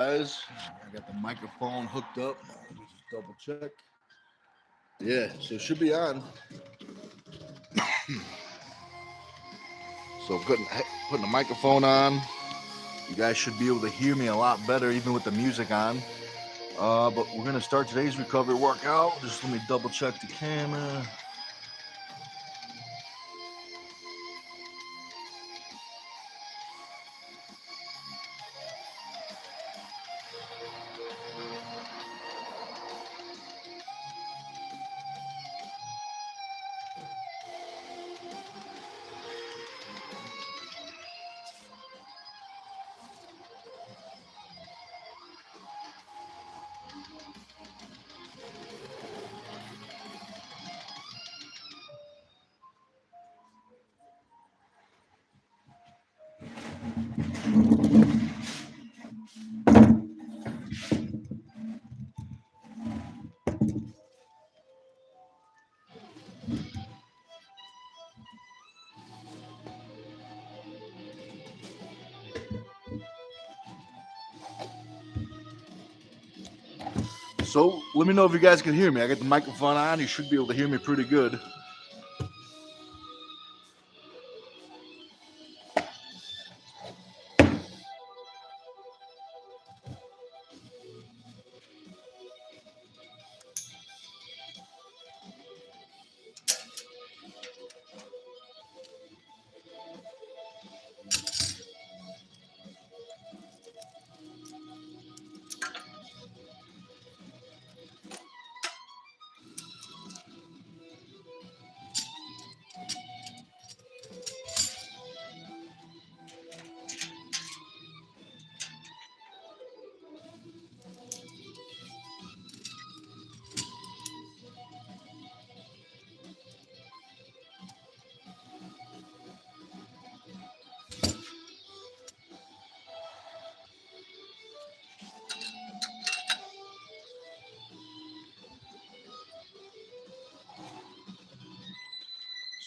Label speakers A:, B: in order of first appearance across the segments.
A: Guys, I got the microphone hooked up. Let me just double check. Yeah, so it should be on. So putting the microphone on. You guys should be able to hear me a lot better, even with the music on. But we're gonna start today's recovery workout. Just let me double check the camera. So let me know if you guys can hear me. I got the microphone on. You should be able to hear me pretty good.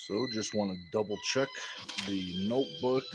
A: So just want to double check the notebook.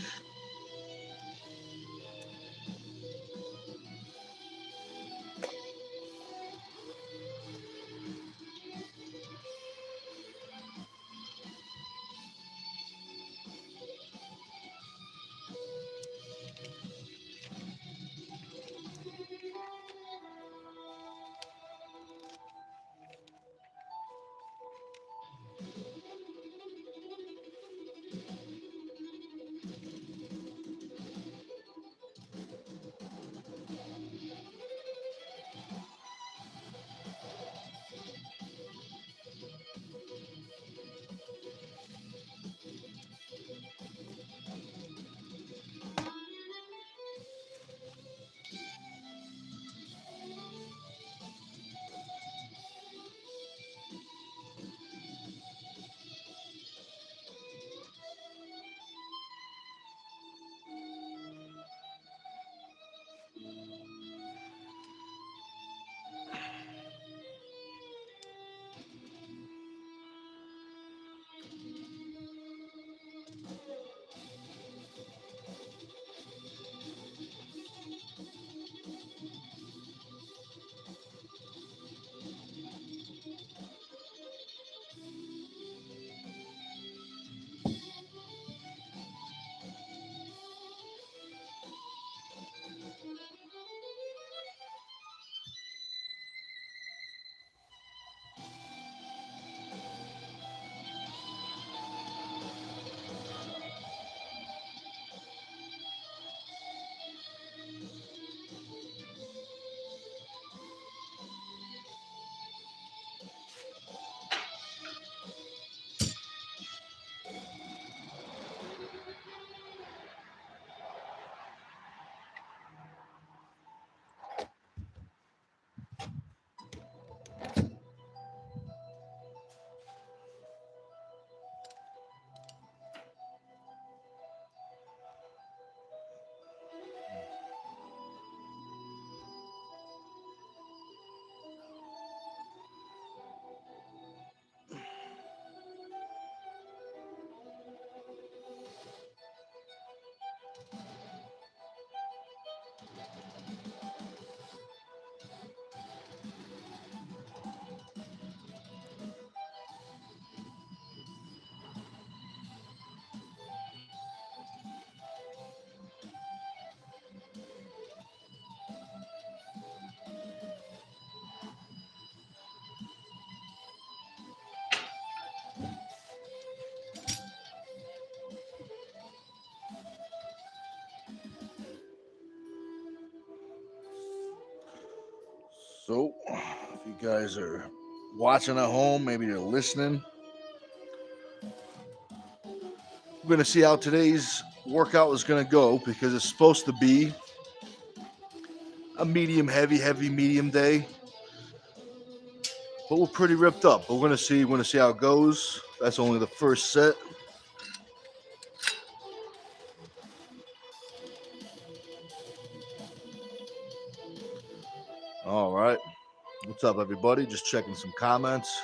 A: So, if you guys are watching at home, maybe you're listening, we're going to see how today's workout is going to go because it's supposed to be a medium heavy medium day. But we're pretty ripped up. But we're going to see how it goes. That's only the first set. All right. What's up, everybody? Just checking some comments.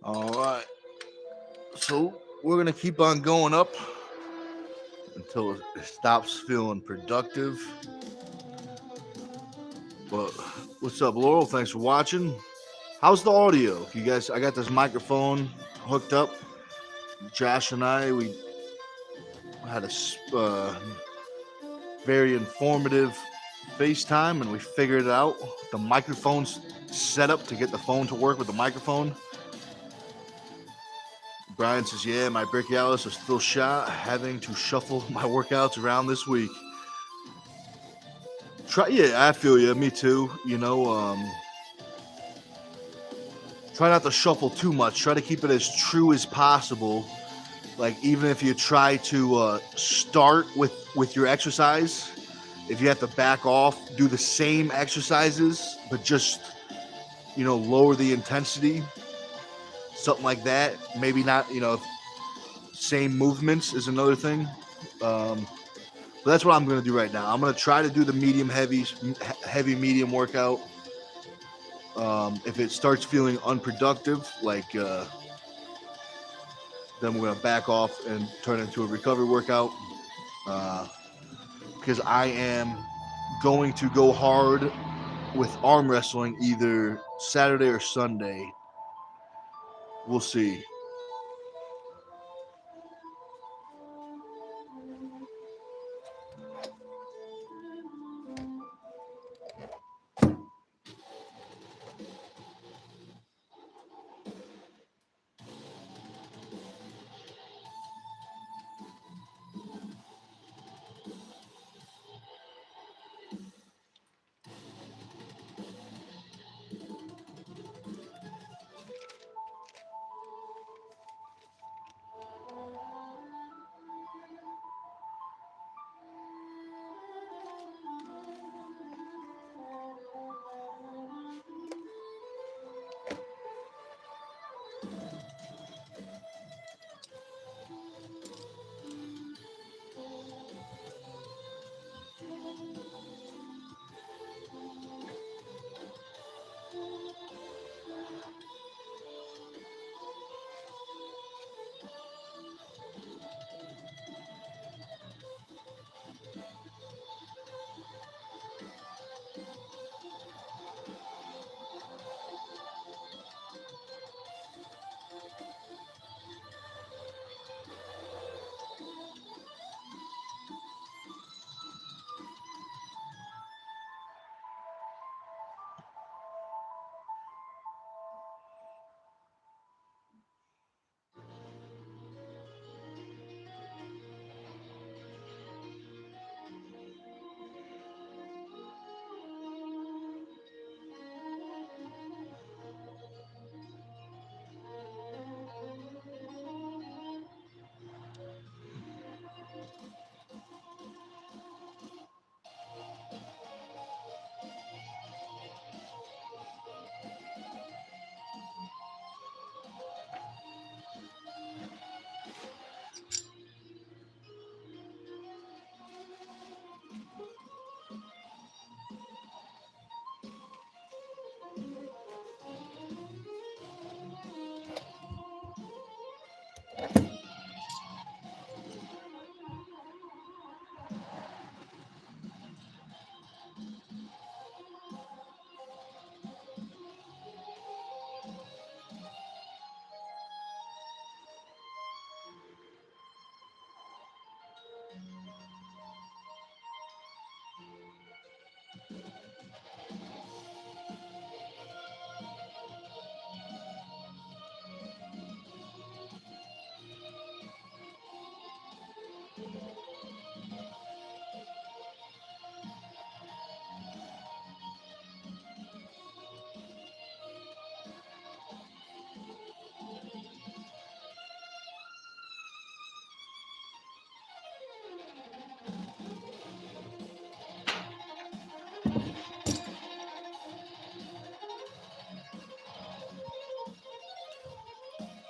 A: All right. So we're going to keep on going up until it stops feeling productive. But what's up, Laurel? Thanks for watching. How's the audio? You guys, I got this microphone hooked up. Josh and we had a very informative FaceTime, and we figured it out. The microphone's set up to get the phone to work with the microphone. Brian says, yeah, my brachialis is still shot, having to shuffle my workouts around this week. Yeah, I feel you. Me too. Try not to shuffle too much. Try to keep it as true as possible. Like, even if you try to start with your exercise, if you have to back off, do the same exercises, but just, lower the intensity. Something like that. Maybe not, same movements is another thing. But that's what I'm going to do right now. I'm going to try to do the heavy medium workout. If it starts feeling unproductive, then we're going to back off and turn it into a recovery workout. Because I am going to go hard with arm wrestling either Saturday or Sunday. We'll see.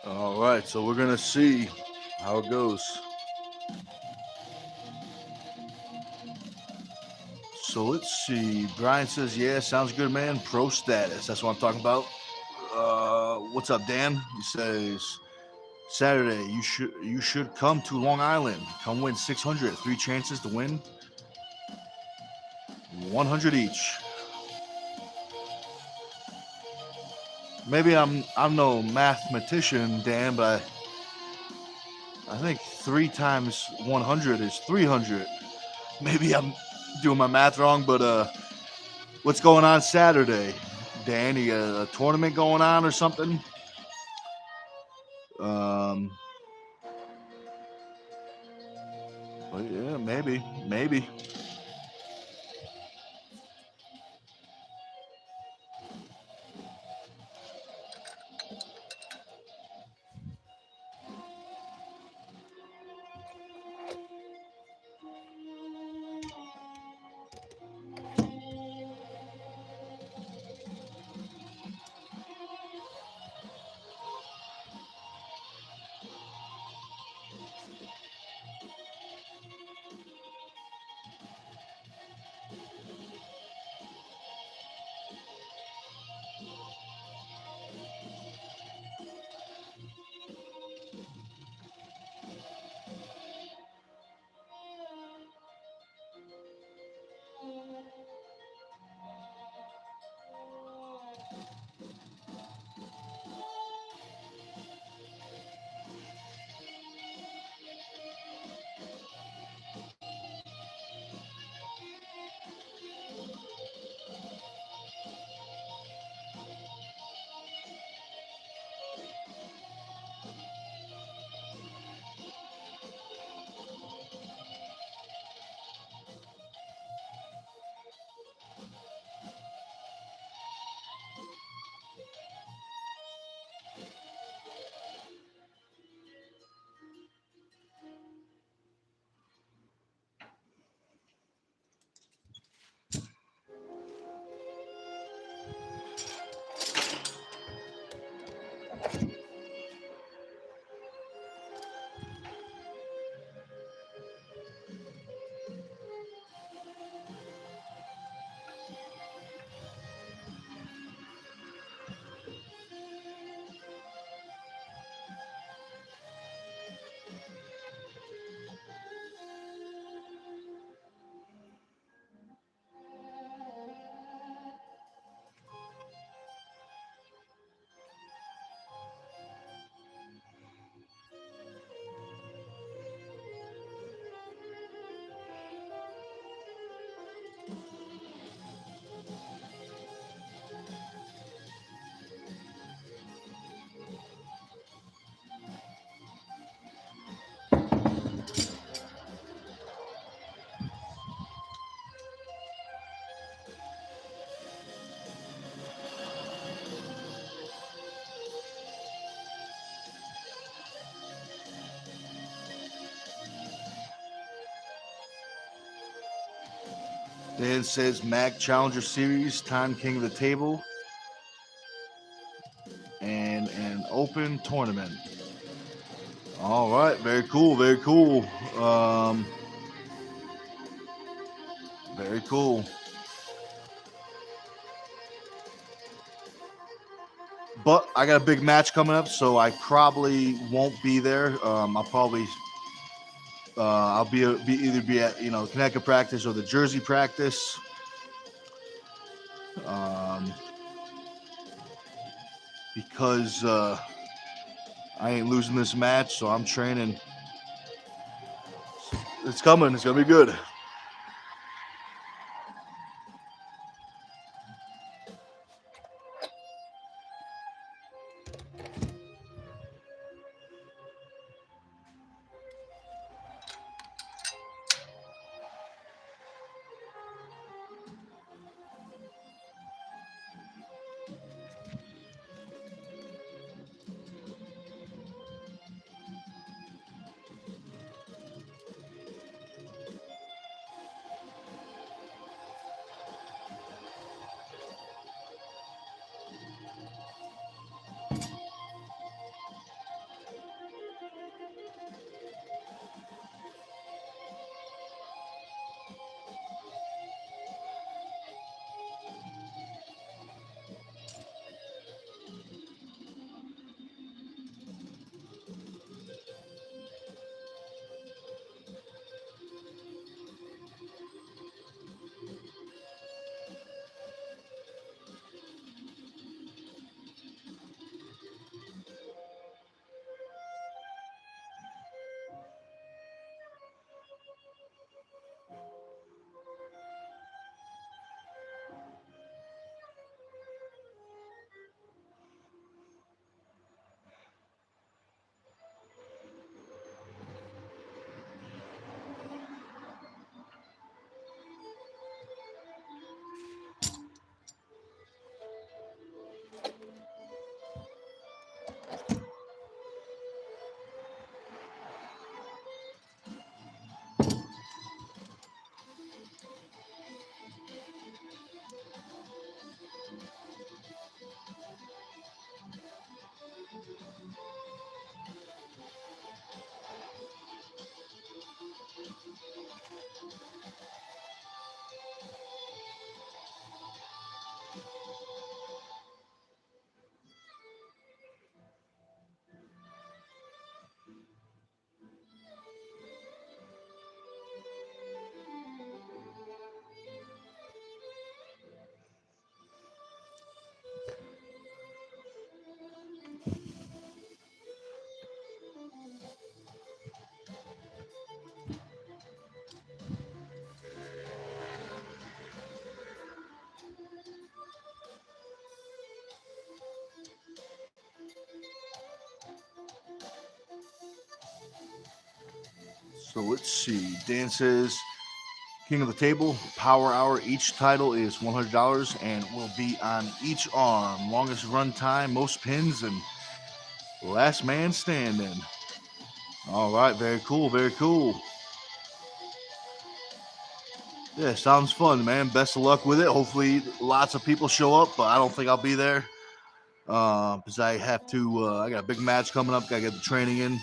A: All right, so we're gonna see how it goes. So let's see. Brian says, "Yeah, sounds good, man. Pro status. That's what I'm talking about." What's up, Dan? He says, "Saturday, you should come to Long Island. Come win 600. 3 chances to win 100 each." Maybe I'm no mathematician, Dan, but I think 3 times 100 is 300. Maybe I'm doing my math wrong, but what's going on Saturday, Dan? You got a tournament going on or something? But yeah, maybe. Dan says Mac Challenger Series, time king of the table, and an open tournament. All right, very cool, very cool. Very cool. But I got a big match coming up, so I probably won't be there. I'll be at Connecticut practice or the Jersey practice. Because I ain't losing this match, so I'm training. It's coming. It's gonna be good. So let's see. Dan says, King of the Table, Power Hour. Each title is $100 and will be on each arm. Longest run time, most pins, and last man standing. All right, very cool, very cool. Yeah, sounds fun, man. Best of luck with it. Hopefully, lots of people show up, but I don't think I'll be there because I have to. I got a big match coming up. Gotta get the training in.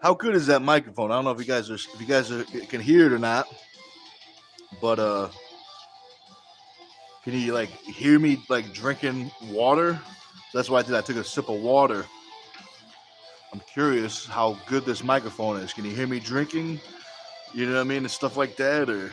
A: How good is that microphone? I don't know if you guys can hear it or not, but can you like hear me like drinking water? So that's what I did. I took a sip of water. I'm curious how good this microphone is. Can you hear me drinking? You know what I mean, and stuff like that, or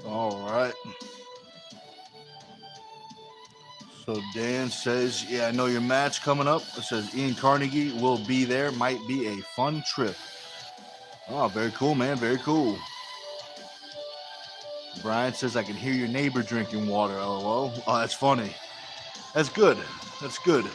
A: all right. So Dan says, yeah, I know your match coming up. It says Ian Carnegie will be there. Might be a fun trip. Oh, very cool, man. Very cool. Brian says, I can hear your neighbor drinking water. LOL. Oh, that's funny. That's good. That's good.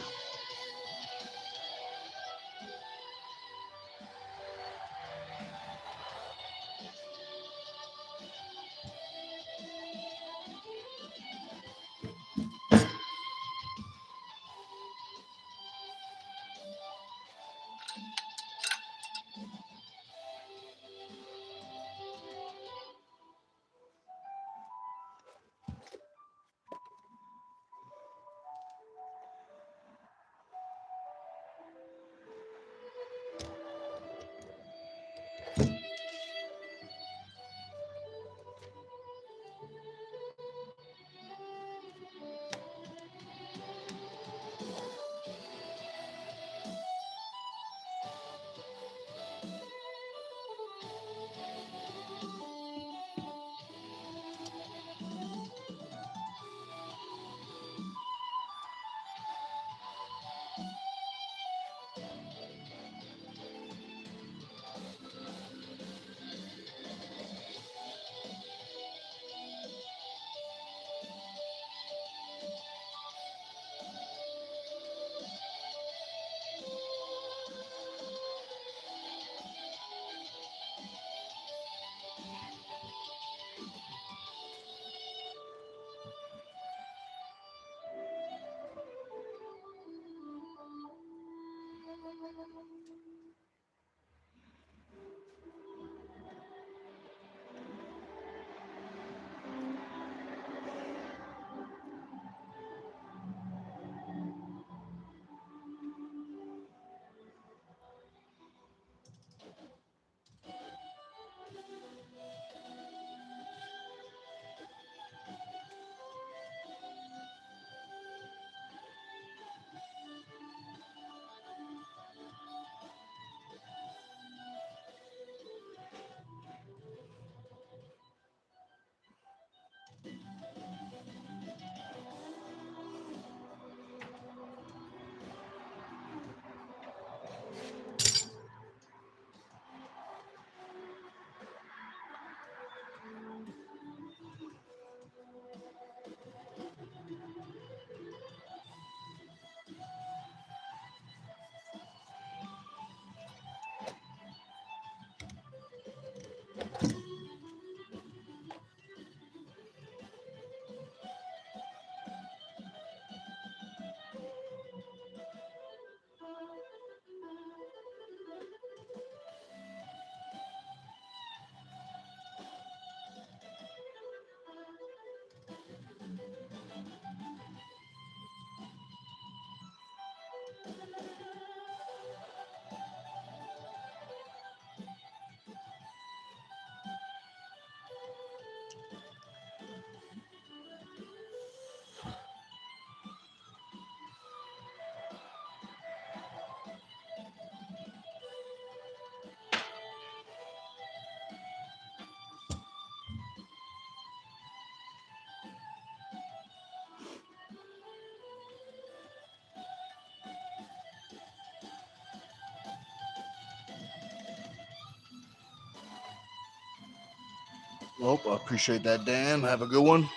A: Well, I appreciate that, Dan. Have a good one.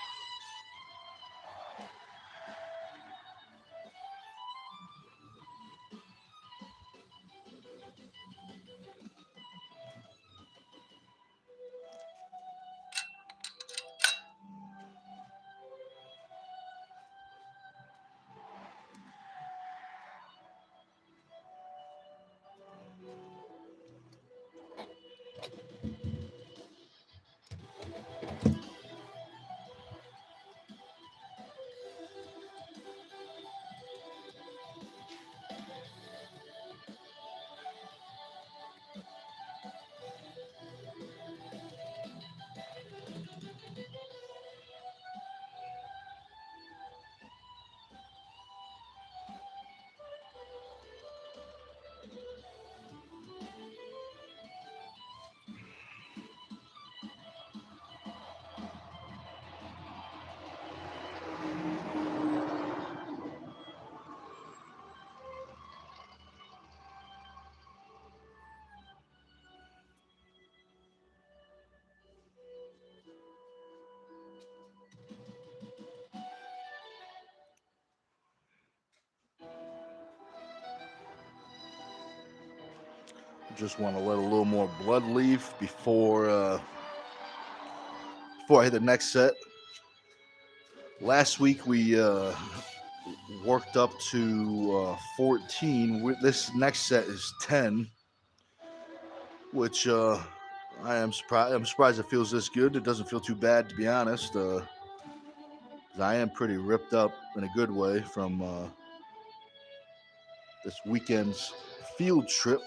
A: Just want to let a little more blood leave before I hit the next set. Last week we worked up to 14. This next set is 10, which I am surprised. I'm surprised it feels this good. It doesn't feel too bad, to be honest. 'Cause I am pretty ripped up in a good way from this weekend's field trip.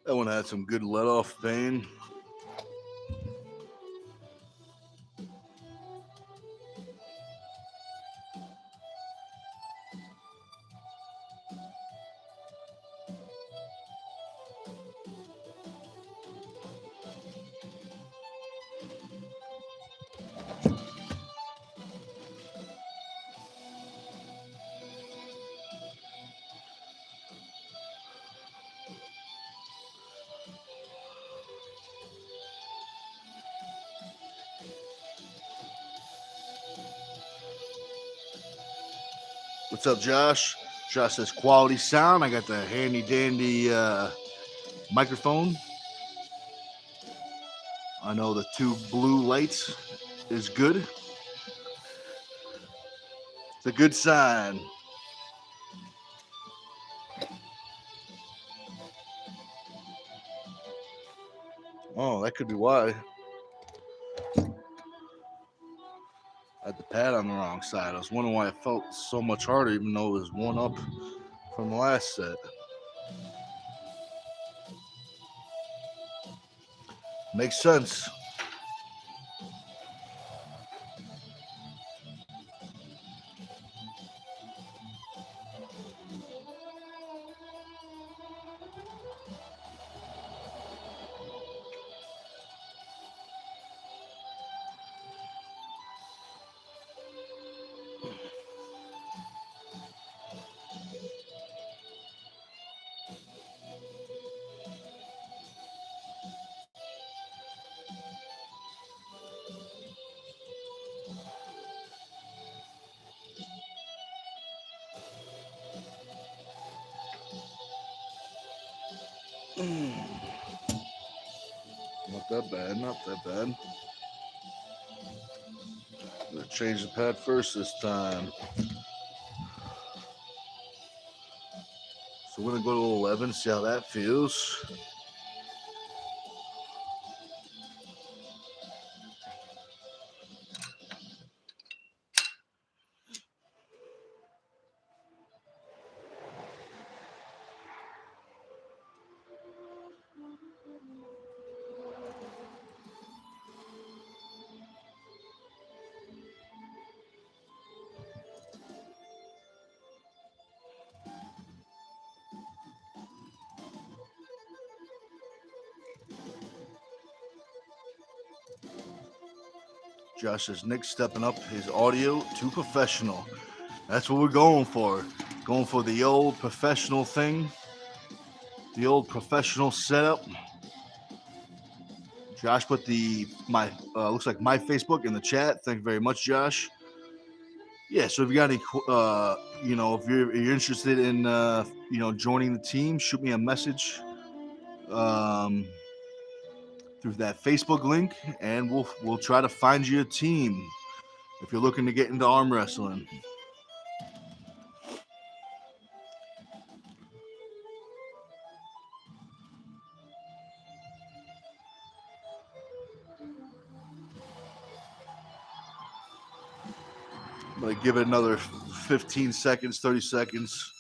A: That one had some good let-off pain. What's up, Josh? Josh says quality sound. I got the handy dandy microphone. I know the two blue lights is good. It's a good sign. Oh, that could be why. I had the pad on the wrong side. I was wondering why it felt so much harder, even though it was one up from the last set. Makes sense. Not that bad, not that bad. I'm gonna change the pad first this time. So we're gonna go to 11, see how that feels. Josh says Nick stepping up his audio to professional. That's what we're going for. Going for the old professional thing. The old professional setup. Josh put looks like my Facebook in the chat. Thank you very much, Josh. Yeah, so if you got any, if you're interested in, joining the team, shoot me a message through that Facebook link, and we'll try to find you a team if you're looking to get into arm wrestling. I'm gonna give it another 15 seconds, 30 seconds,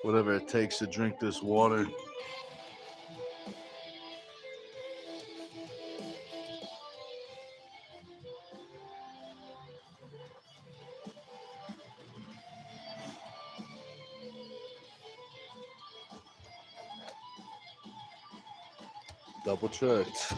A: whatever it takes to drink this water. Double checked.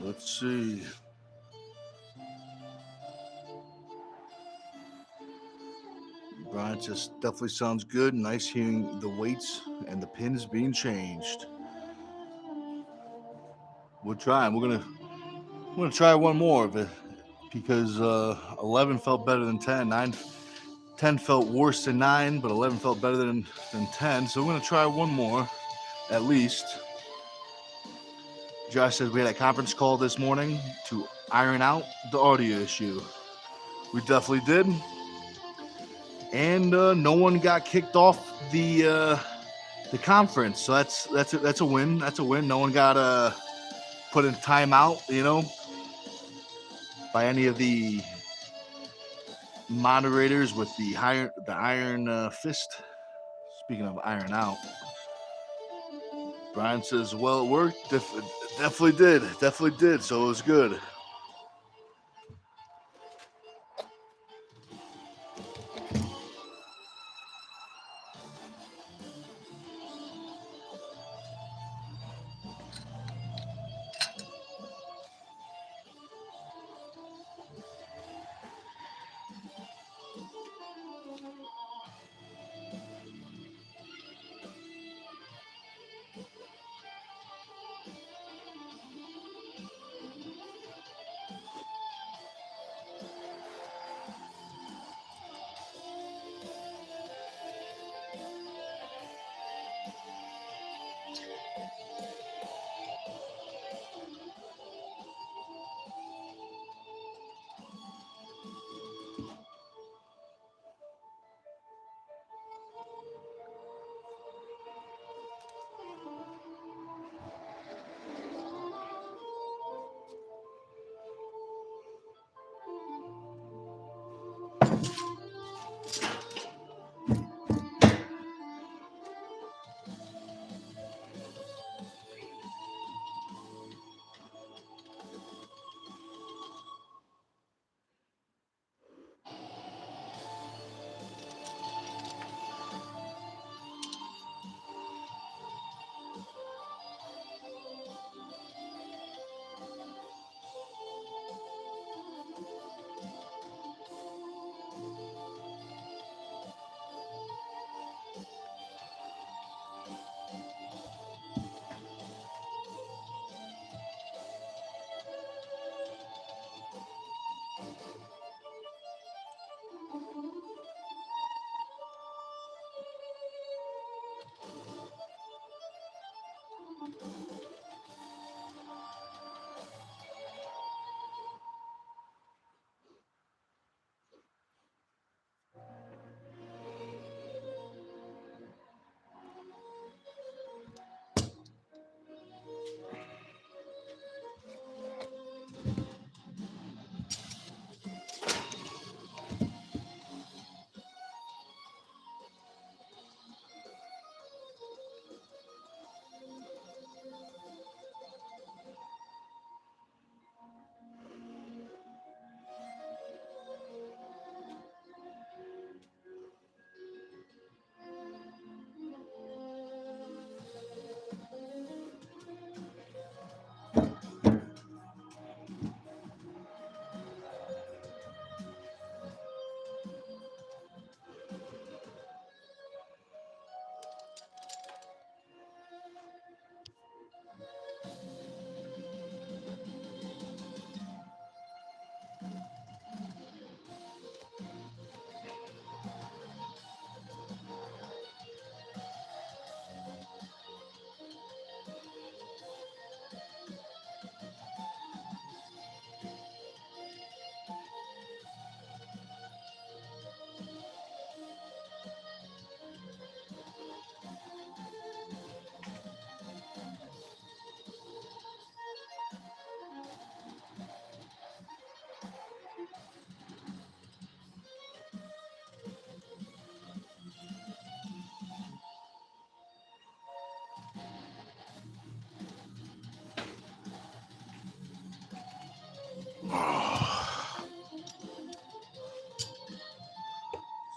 A: Let's see. Brian says definitely sounds good. Nice hearing the weights and the pins being changed. We're trying. We're gonna try one more because 11 felt better than 10. 10 felt worse than 9, but 11 felt better than 10. So we're gonna try one more, at least. Josh says we had a conference call this morning to iron out the audio issue. We definitely did, and no one got kicked off the conference. So that's a win. That's a win. No one got put in timeout, by any of the moderators with the iron fist. Speaking of iron out, Brian says, well, it worked. Definitely did. Definitely did. So it was good.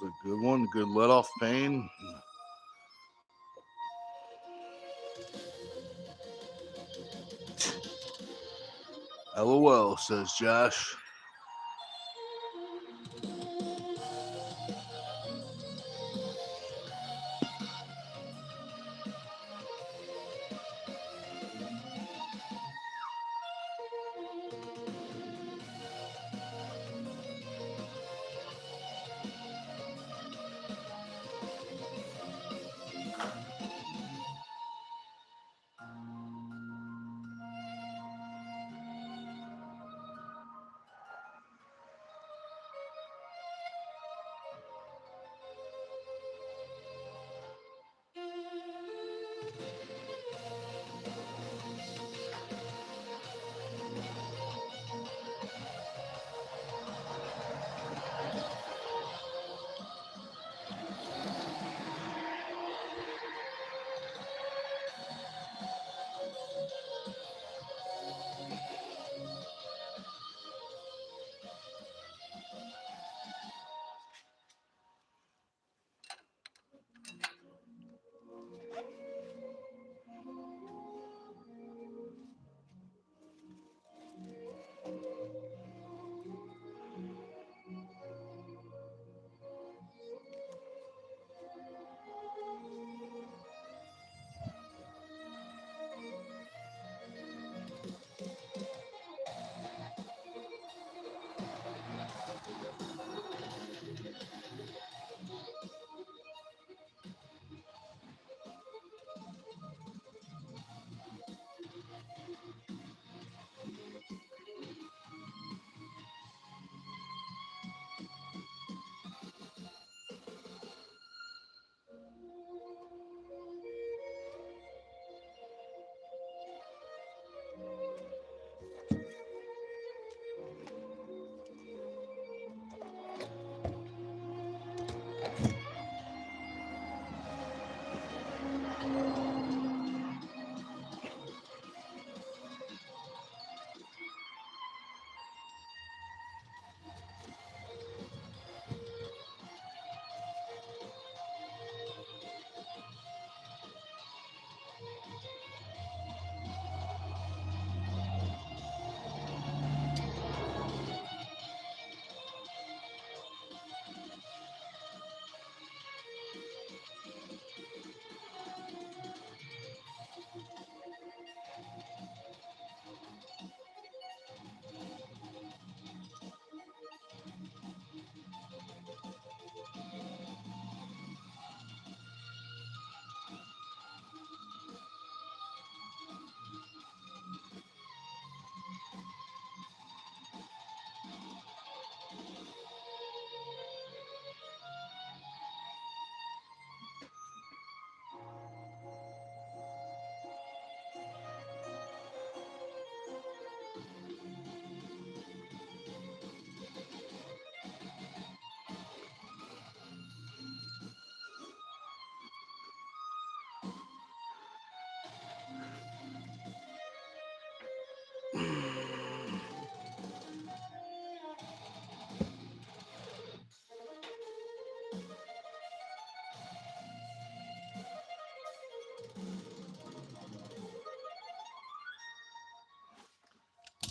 A: It's a good one. Good let off pain. LOL, says Josh.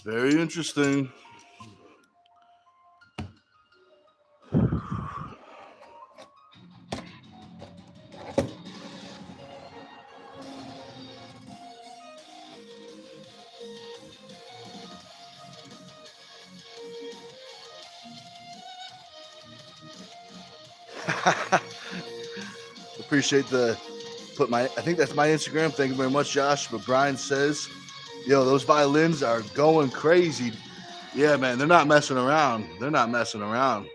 A: Very interesting. Appreciate the put my. I think that's my Instagram. Thank you very much, Josh. But Brian says, "Yo, those violins are going crazy." Yeah, man, they're not messing around. They're not messing around.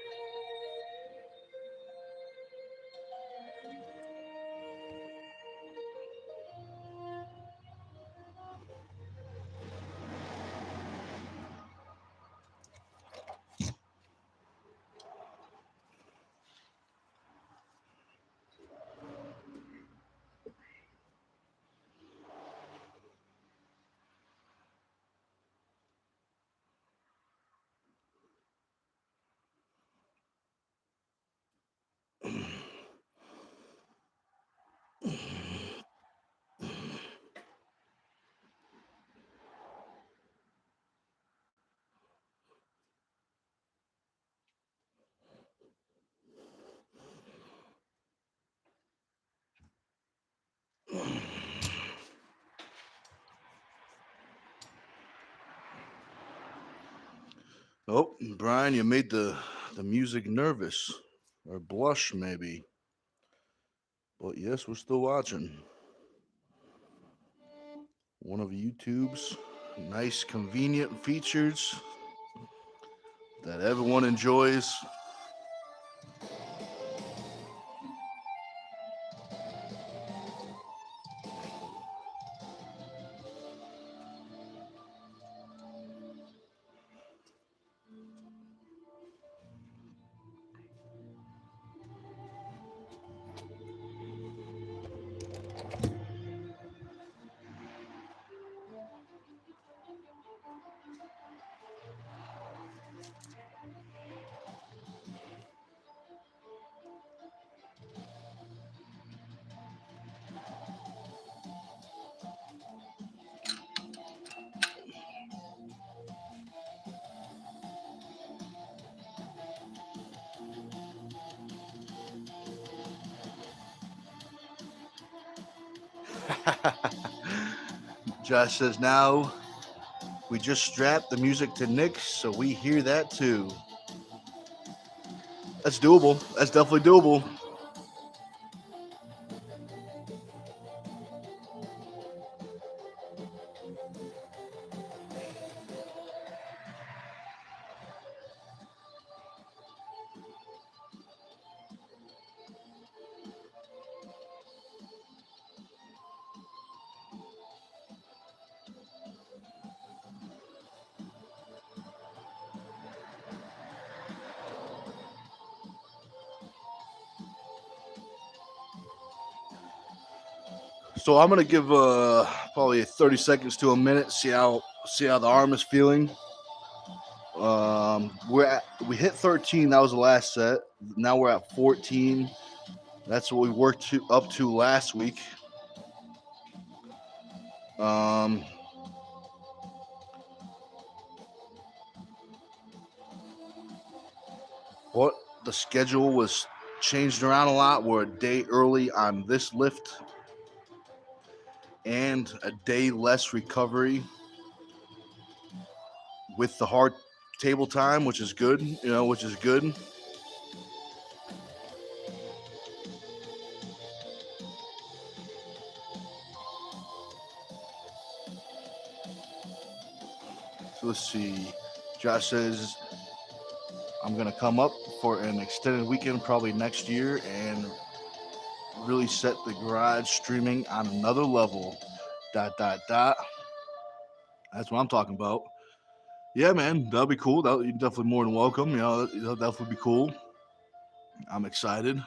A: Oh, Brian, you made the music nervous or blush maybe. But yes, we're still watching. One of YouTube's nice, convenient features that everyone enjoys. Josh says now we just strapped the music to Nick, so we hear that too. That's doable. That's definitely doable. So I'm gonna give probably 30 seconds to a minute. See how the arm is feeling. We hit 13. That was the last set. Now we're at 14. That's what we worked up to last week. Um, but the schedule was changed around a lot. We're a day early on this lift and a day less recovery with the hard table time, which is good. Which is good. So let's see. Josh says I'm gonna come up for an extended weekend probably next year and really set the garage streaming on another level. ... That's what I'm talking about. Yeah, man, that'll be cool. You're definitely more than welcome. That'll definitely be cool. I'm excited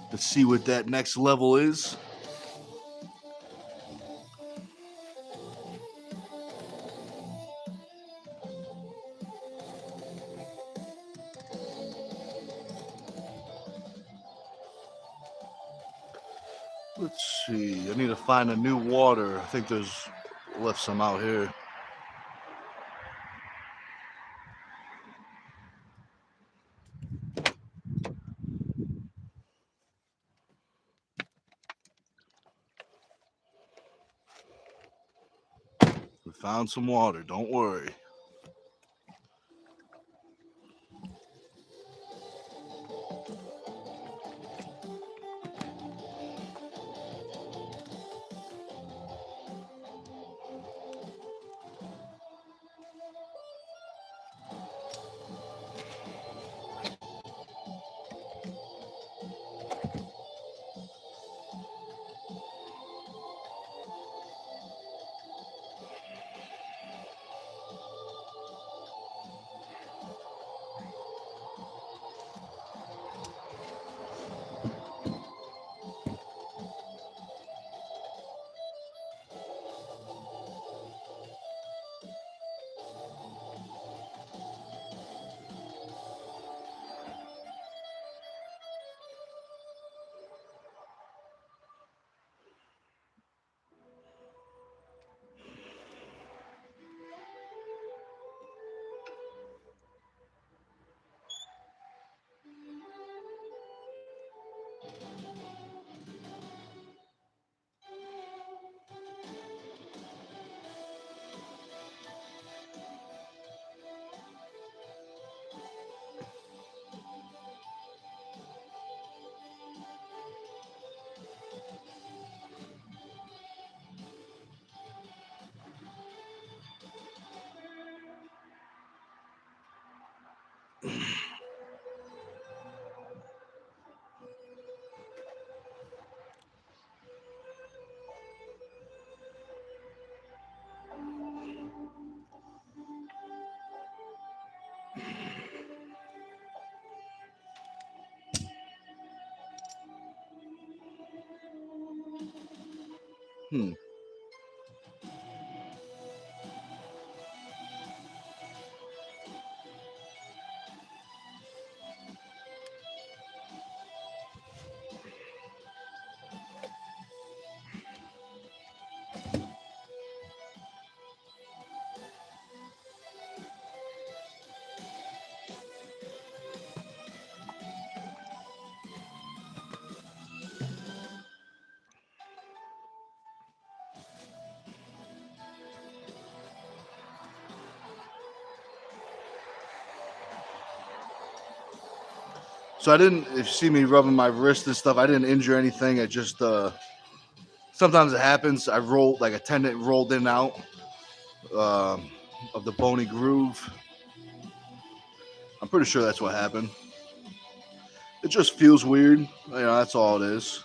A: to see what that next level is. Let's see. I need to find a new water. I think there's left some out here. We found some water. Don't worry. So I didn't, if you see me rubbing my wrist and stuff, I didn't injure anything. I just, sometimes it happens. I rolled, like a tendon rolled in and out of the bony groove. I'm pretty sure that's what happened. It just feels weird. You know, that's all it is.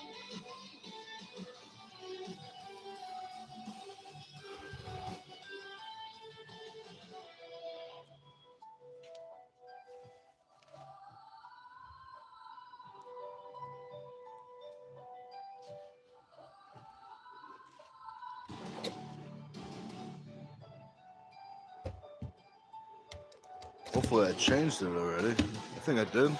A: Hopefully I changed it already. I think I did.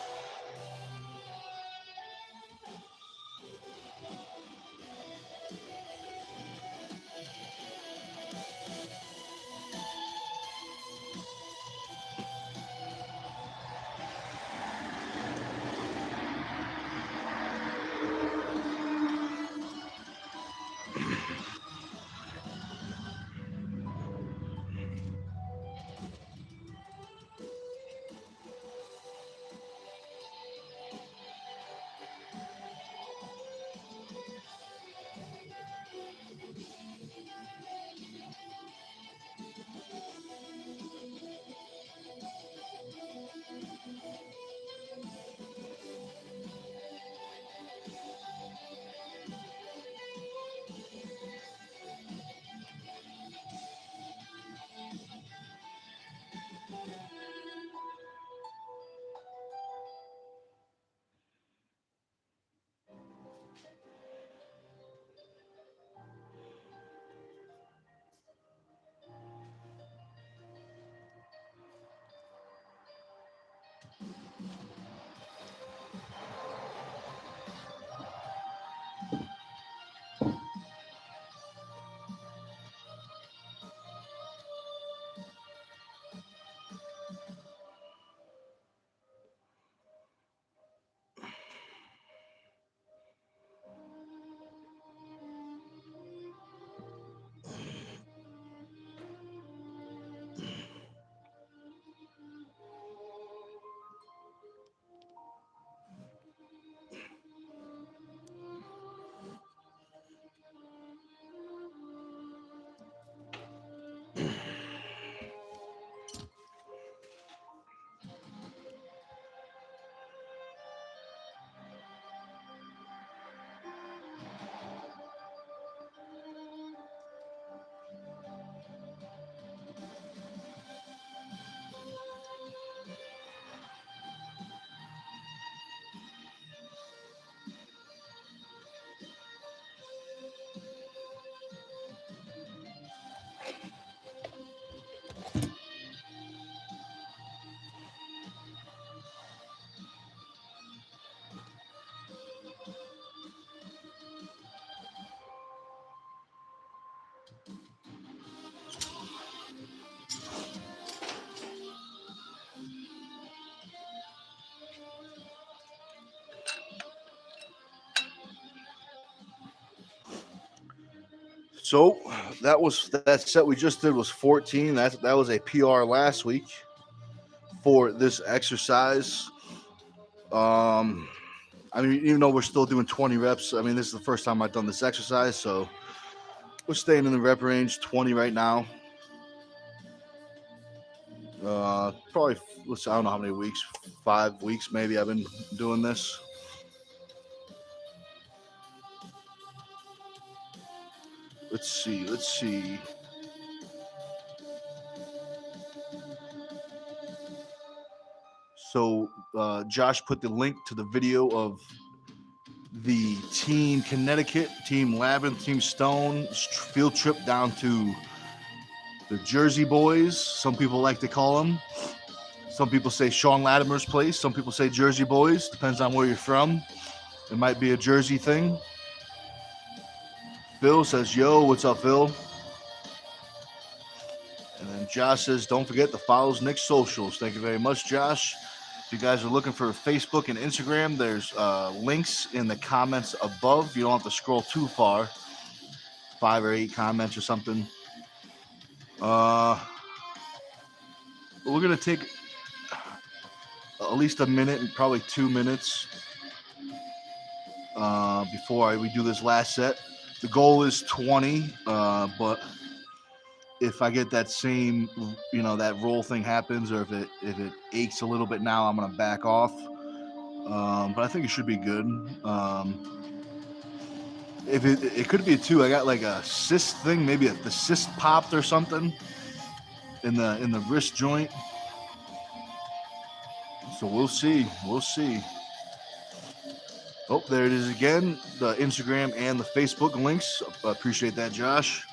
A: So that set we just did was 14. That was a PR last week for this exercise. I mean, even though we're still doing 20 reps, I mean, this is the first time I've done this exercise, so we're staying in the rep range, 20 right now. Probably, I don't know how many weeks, 5 weeks maybe I've been doing this. Let's see. So Josh put the link to the video of the Team Connecticut, Team Labyrinth, Team Stone field trip down to the Jersey Boys. Some people like to call them. Some people say Sean Latimer's place. Some people say Jersey Boys. Depends on where you're from. It might be a Jersey thing. Phil says, yo, what's up, Phil? And then Josh says, don't forget to follow Nick's socials. Thank you very much, Josh. If you guys are looking for Facebook and Instagram, there's links in the comments above. You don't have to scroll too far. 5 or 8 comments or something. We're going to take at least a minute and probably 2 minutes before we do this last set. The goal is 20, but if I get that same, that roll thing happens, or if it aches a little bit now, I'm going to back off. But I think it should be good. If it could be a 2. I got like a cyst thing, maybe the cyst popped or something in the wrist joint. So we'll see. Oh, there it is again. The Instagram and the Facebook links. I appreciate that, Josh.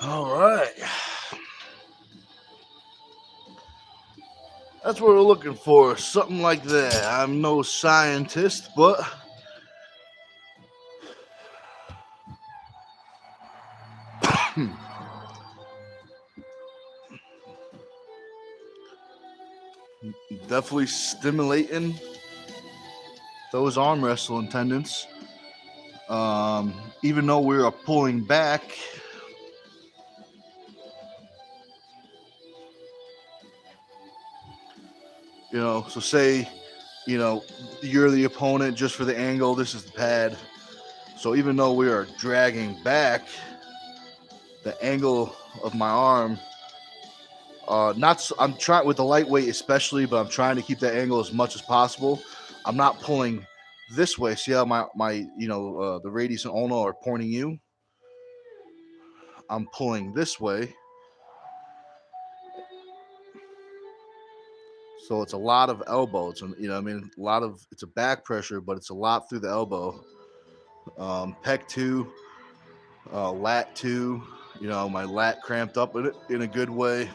A: All right. That's what we're looking for, something like that. I'm no scientist, but definitely stimulating those arm wrestling tendons. Even though we are pulling back, You know, so say, you know, you're the opponent just for the angle. This is the pad. So even though we are dragging back, the angle of my arm, I'm trying with the lightweight especially, but I'm trying to keep that angle as much as possible. I'm not pulling this way. See how my the radius and ulna are pointing you? I'm pulling this way. So it's a lot of elbow. It's it's a back pressure, but it's a lot through the elbow. Pec 2, lat 2. My lat cramped up in a good way.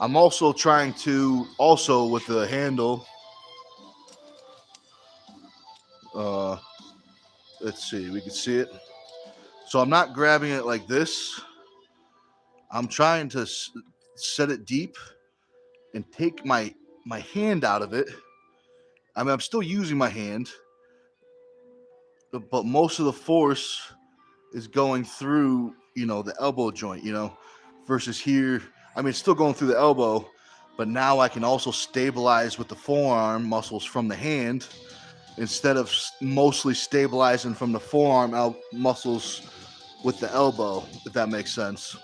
A: I'm also trying to with the handle. Let's see, we can see it. So I'm not grabbing it like this. I'm trying to set it deep and take my hand out of it. I mean, I'm still using my hand, but most of the force is going through, the elbow joint, versus here. I mean, it's still going through the elbow, but now I can also stabilize with the forearm muscles from the hand instead of mostly stabilizing from the forearm muscles with the elbow, if that makes sense.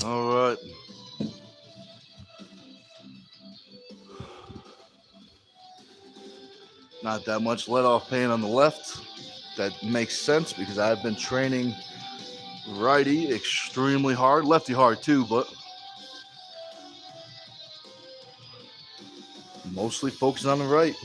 A: All right. Not that much let off pain on the left. That makes sense because I've been training righty extremely hard, lefty hard too, but mostly focusing on the right.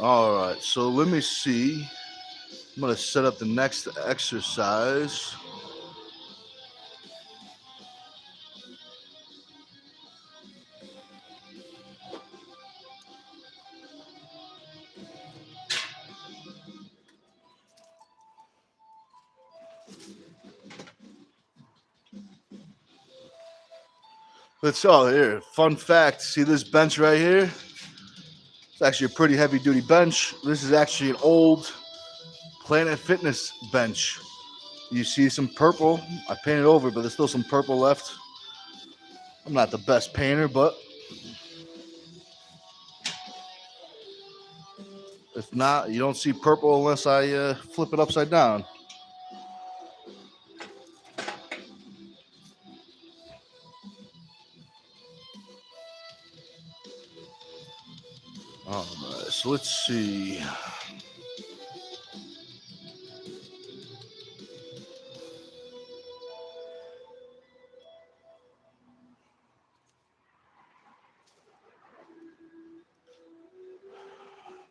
A: All right, so let me see. I'm going to set up the next exercise. Here. Fun fact. See this bench right here? It's actually a pretty heavy duty bench. This is actually an old Planet Fitness bench. You see some purple. I painted over, but there's still some purple left. I'm not the best painter, but if not, you don't see purple unless I flip it upside down. All right, so let's see.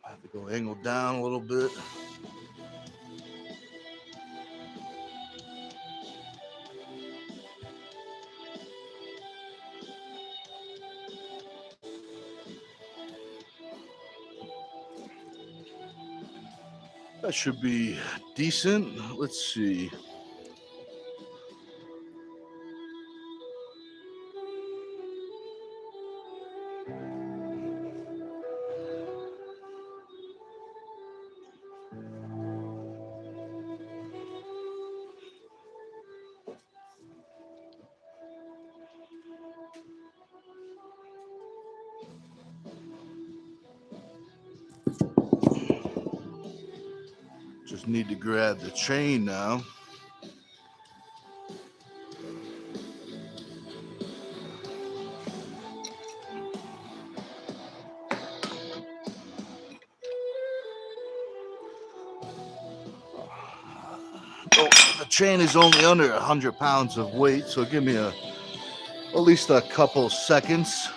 A: I have to go angle down a little bit. That should be decent. Let's see. Just need to grab the chain now. Oh, the chain is only under 100 pounds of weight, so give me at least a couple seconds.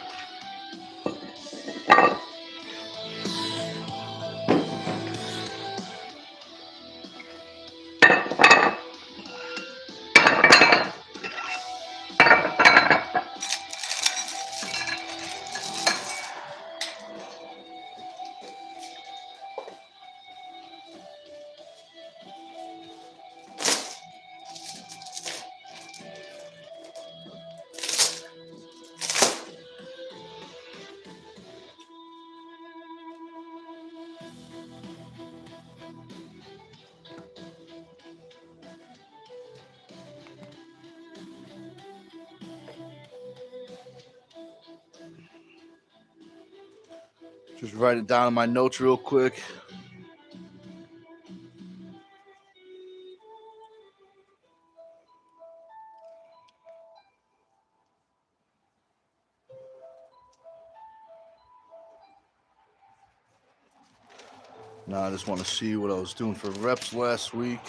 A: Just write it down in my notes real quick. Now I just want to see what I was doing for reps last week.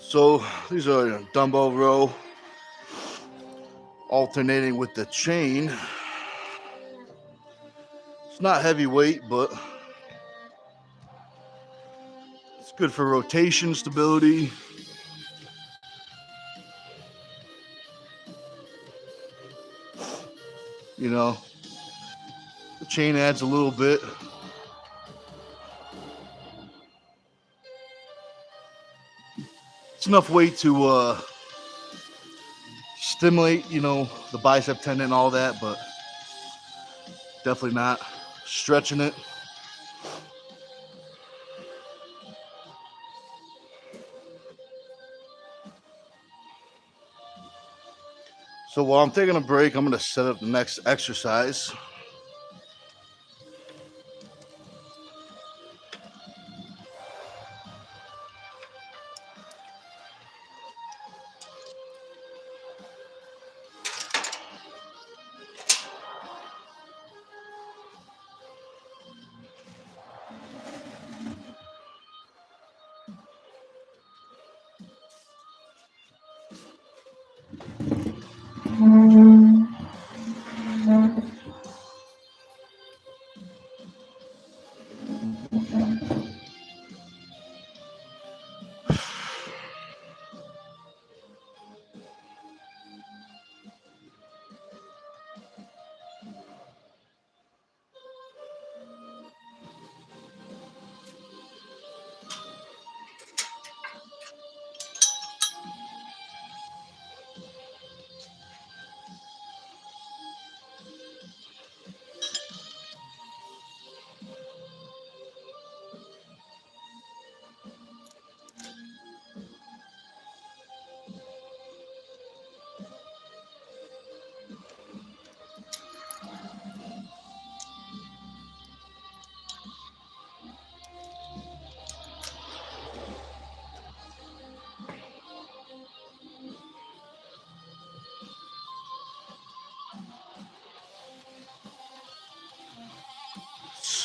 A: So these are dumbbell row, alternating with the chain. It's not heavyweight, but it's good for rotation stability. You know, the chain adds a little bit. It's enough weight to stimulate, the bicep tendon and all that, but definitely not stretching it. So while I'm taking a break, I'm going to set up the next exercise.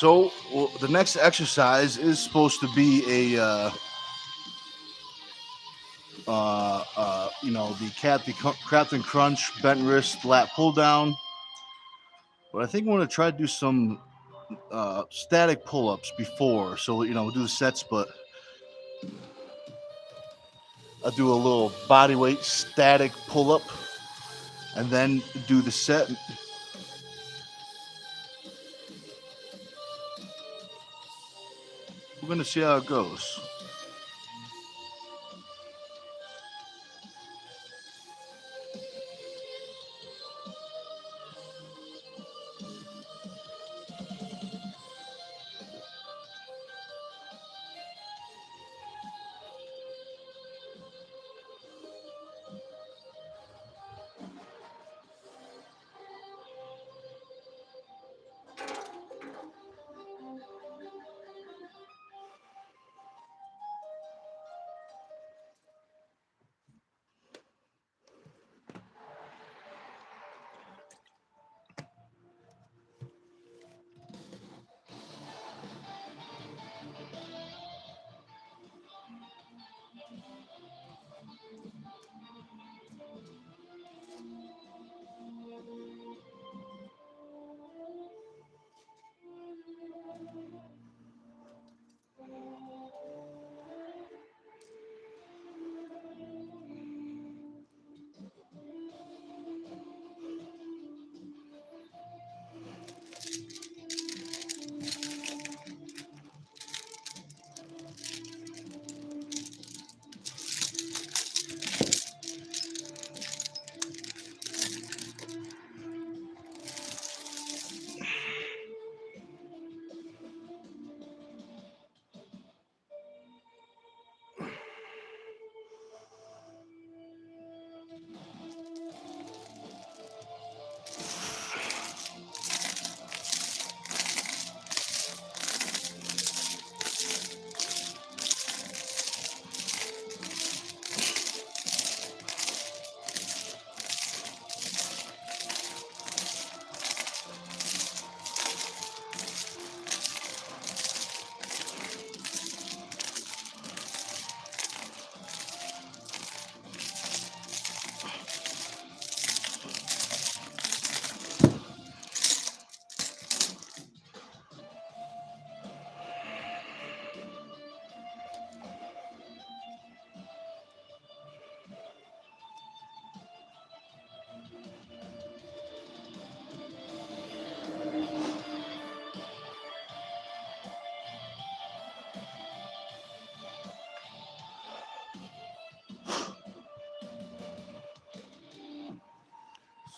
A: So the next exercise is supposed to be a, the Captain Crunch bent wrist lat pull down. But I think we're gonna try to do some static pull ups before. So we'll do the sets, but I'll do a little body weight static pull up, and then do the set. We're gonna see how it goes.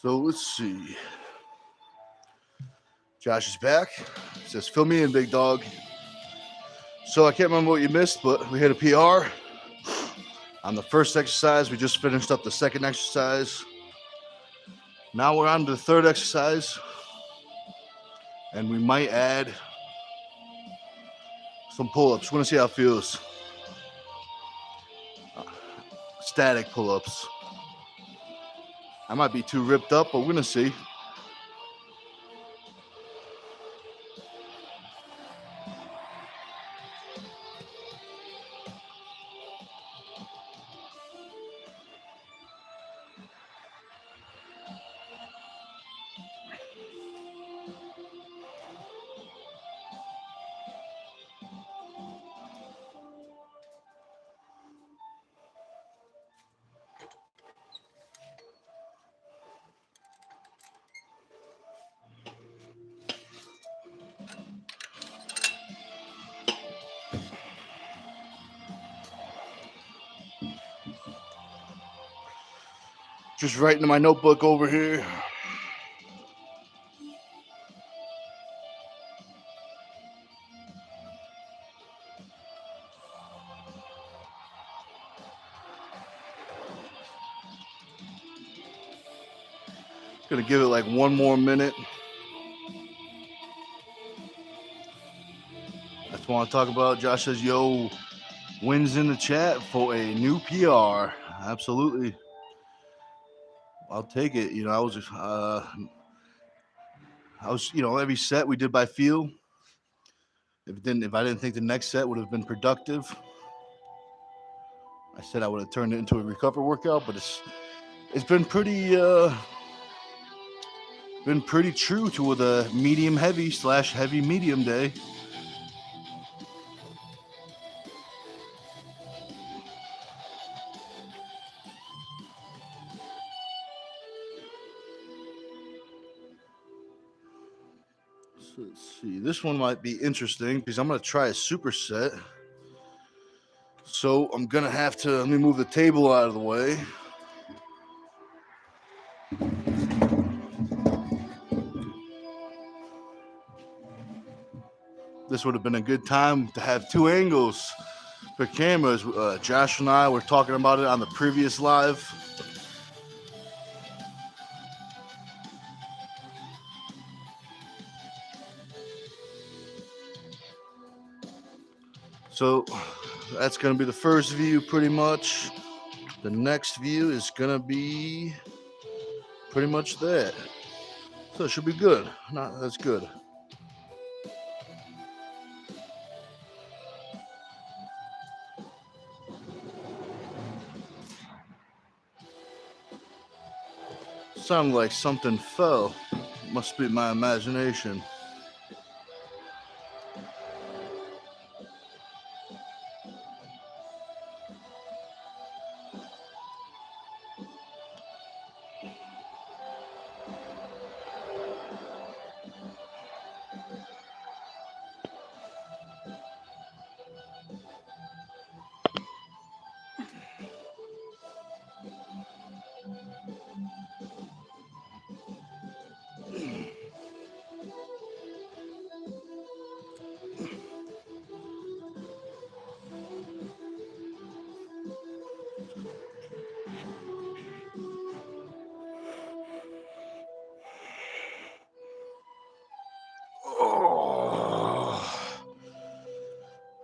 A: So let's see. Josh is back. He says, fill me in, big dog. So I can't remember what you missed, but we hit a PR on the first exercise. We just finished up the second exercise. Now we're on to the third exercise, and we might add some pull-ups. We're gonna see how it feels. Static pull-ups. I might be too ripped up, but we're gonna see. Just writing in my notebook over here. Gonna give it like one more minute. That's what I want to talk about. Josh says, yo, wins in the chat for a new PR. Absolutely. I'll take it. I was every set we did by feel. If I didn't think the next set would have been productive, I said I would have turned it into a recover workout. But it's been pretty true to the medium heavy / heavy medium day. So let's see. This one might be interesting because I'm going to try a superset. So I'm going to have to, let me move the table out of the way. This would have been a good time to have two angles for cameras. Josh and I were talking about it on the previous live. So that's going to be the first view pretty much. The next view is going to be pretty much that. So it should be good. That's good. Sounded like something fell. Must be my imagination.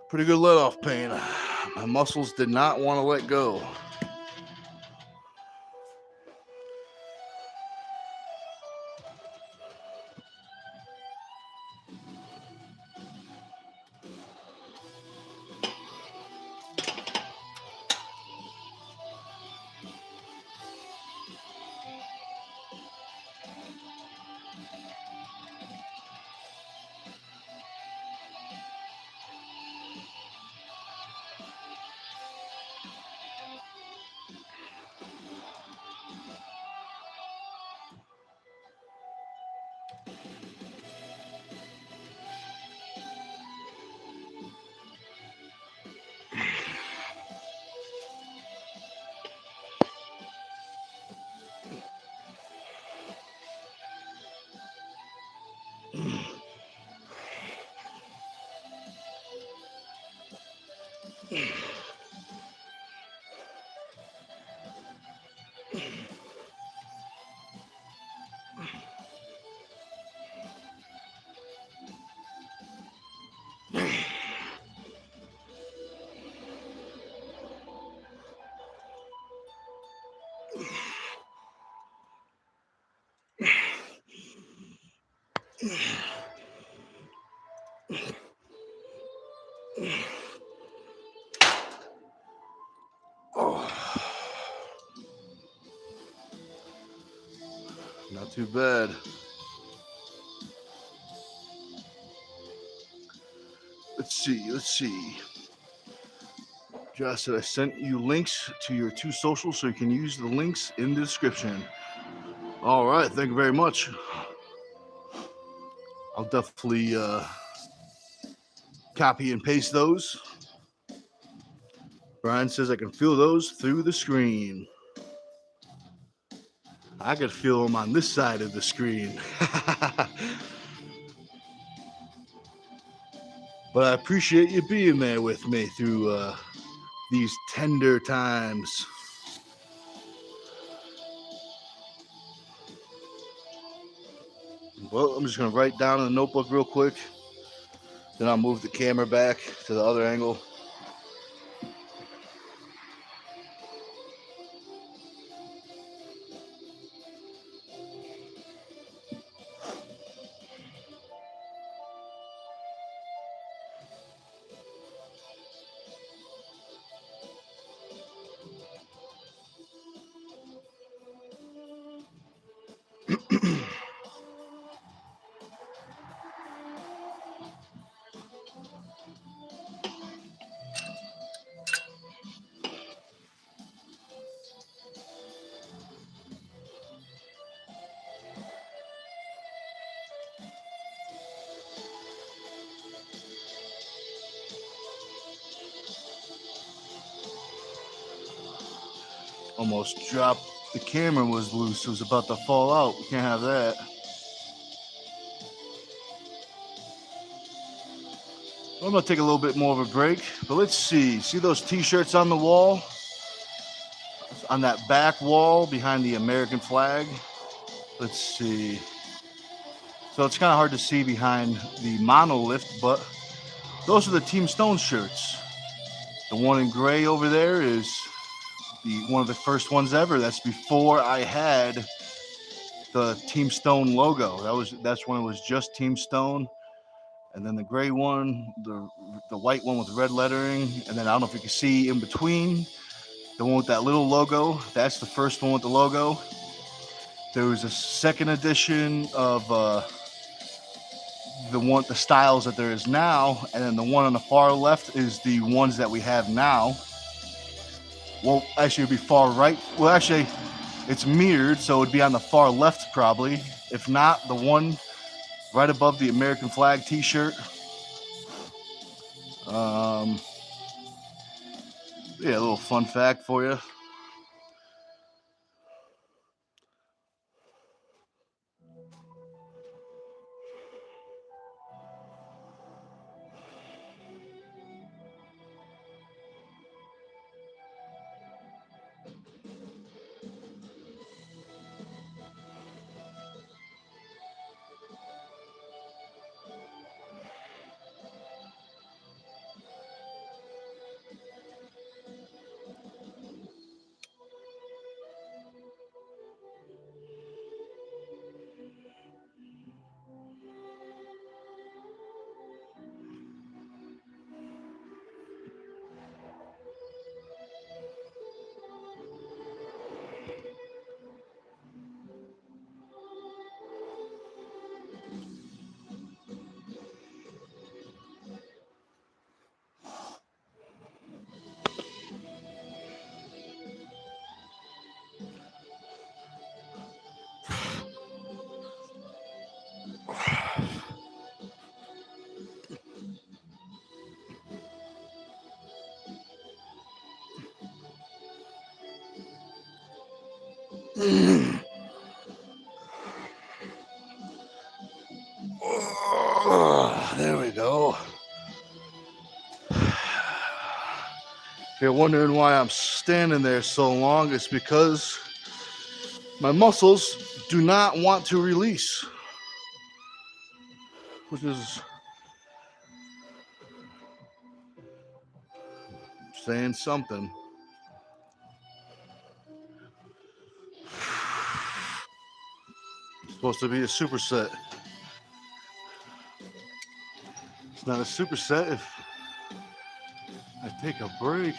A: Pretty good let off pain. My muscles did not want to let go. Not too bad. Let's see. Josh said I sent you links to your two socials so you can use the links in the description. All right, thank you very much. I'll definitely copy and paste those. Brian says I can feel those through the screen. I could feel them on this side of the screen. But I appreciate you being there with me through these tender times. Well, I'm just going to write down in the notebook real quick. Then I'll move the camera back to the other angle. Almost dropped. The camera was loose. It was about to fall out. We can't have that. I'm going to take a little bit more of a break. But let's see. See those t-shirts on the wall? On that back wall behind the American flag? Let's see. So it's kind of hard to see behind the monolith, but those are the Team Stone shirts. The one in gray over there is one of the first ones ever. That's before I had the Team Stone logo. That's when it was just Team Stone. And then the gray one, the white one with red lettering, and then I don't know if you can see in between, the one with that little logo. That's the first one with the logo. There was a second edition of the styles that there is now, and then the one on the far left is the ones that we have now. Well, actually, it'd be far right. Well, actually, it's mirrored, so it'd be on the far left probably. If not, the one right above the American flag T-shirt. Yeah, a little fun fact for you. There we go. If you're wondering why I'm standing there so long, it's because my muscles do not want to release, which is saying something. It's supposed to be a superset. It's not a superset if I take a break.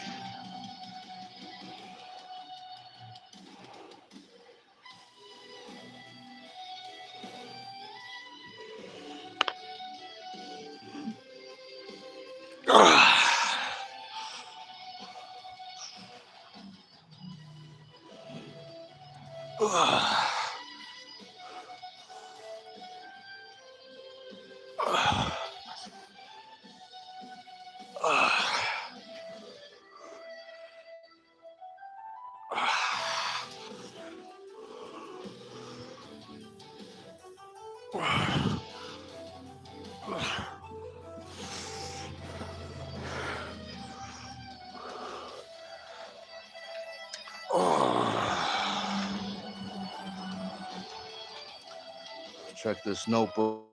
A: Check this notebook.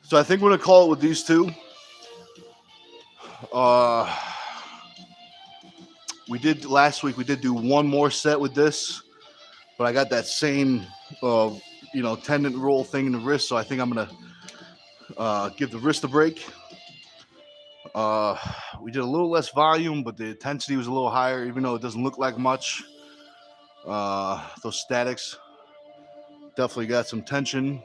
A: So I think we're gonna call it with these two. We did last week. We did do one more set with this, but I got that same, tendon roll thing in the wrist. So I think I'm gonna give the wrist a break. We did a little less volume, but the intensity was a little higher, even though it doesn't look like much. Those statics definitely got some tension.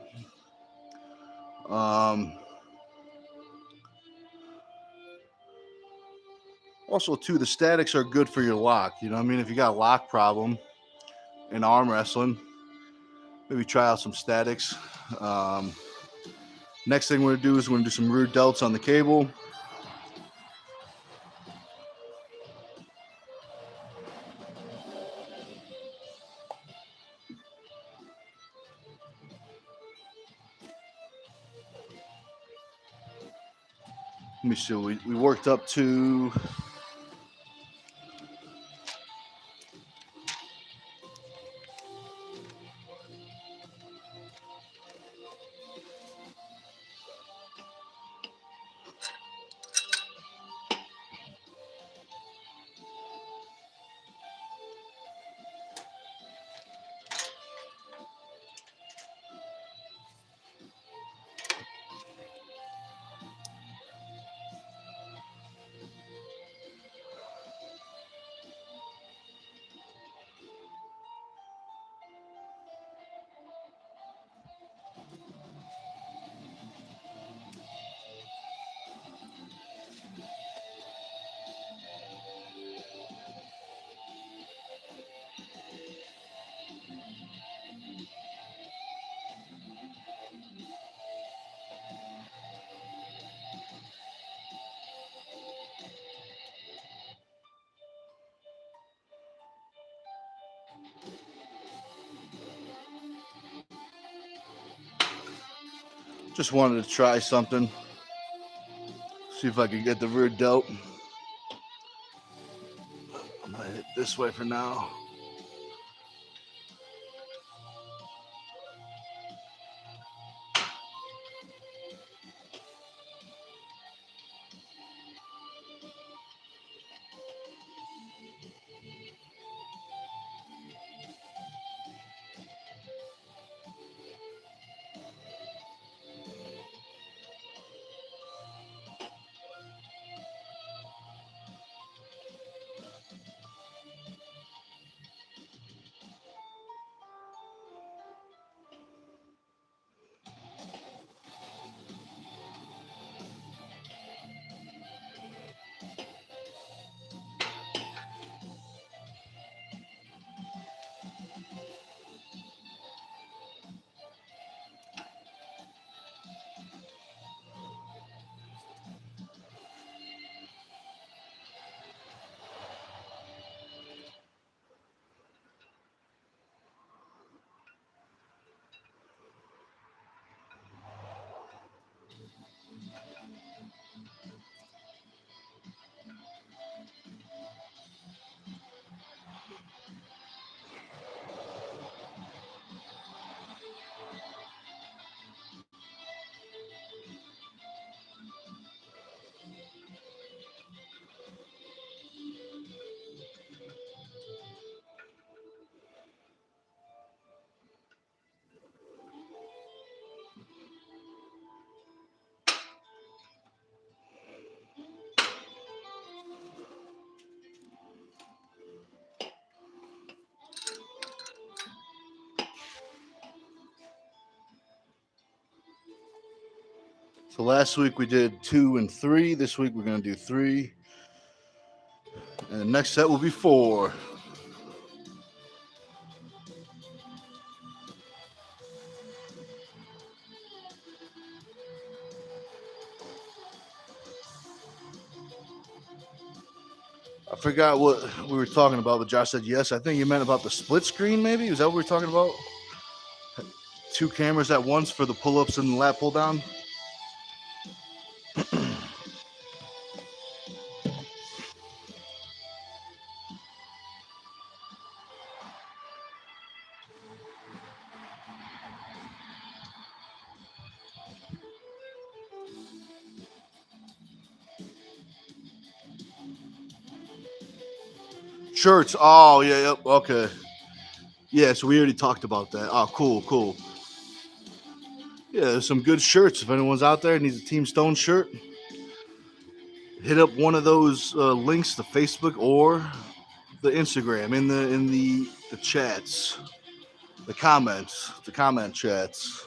A: Also, too, the statics are good for your lock. You know what I mean? If you got a lock problem in arm wrestling, maybe try out some statics. Next thing we're going to do is we're going to do some rear delts on the cable. Let me see. We worked up to... Just wanted to try something. See if I can get the rear delt. I'm going to hit this way for now. So last week we did 2 and 3. This week we're going to do 3. And the next set will be 4. I forgot what we were talking about, but Josh said yes. I think you meant about the split screen, maybe? Is that what we were talking about? 2 cameras at once for the pull-ups and the lat pull-down? shirts. Oh yeah, yep. Okay. Yeah, so we already talked about that. Oh, cool. Yeah, there's some good shirts. If anyone's out there needs a Team Stone shirt, hit up one of those links, the Facebook or the Instagram in the chats, the comments, the comment chats.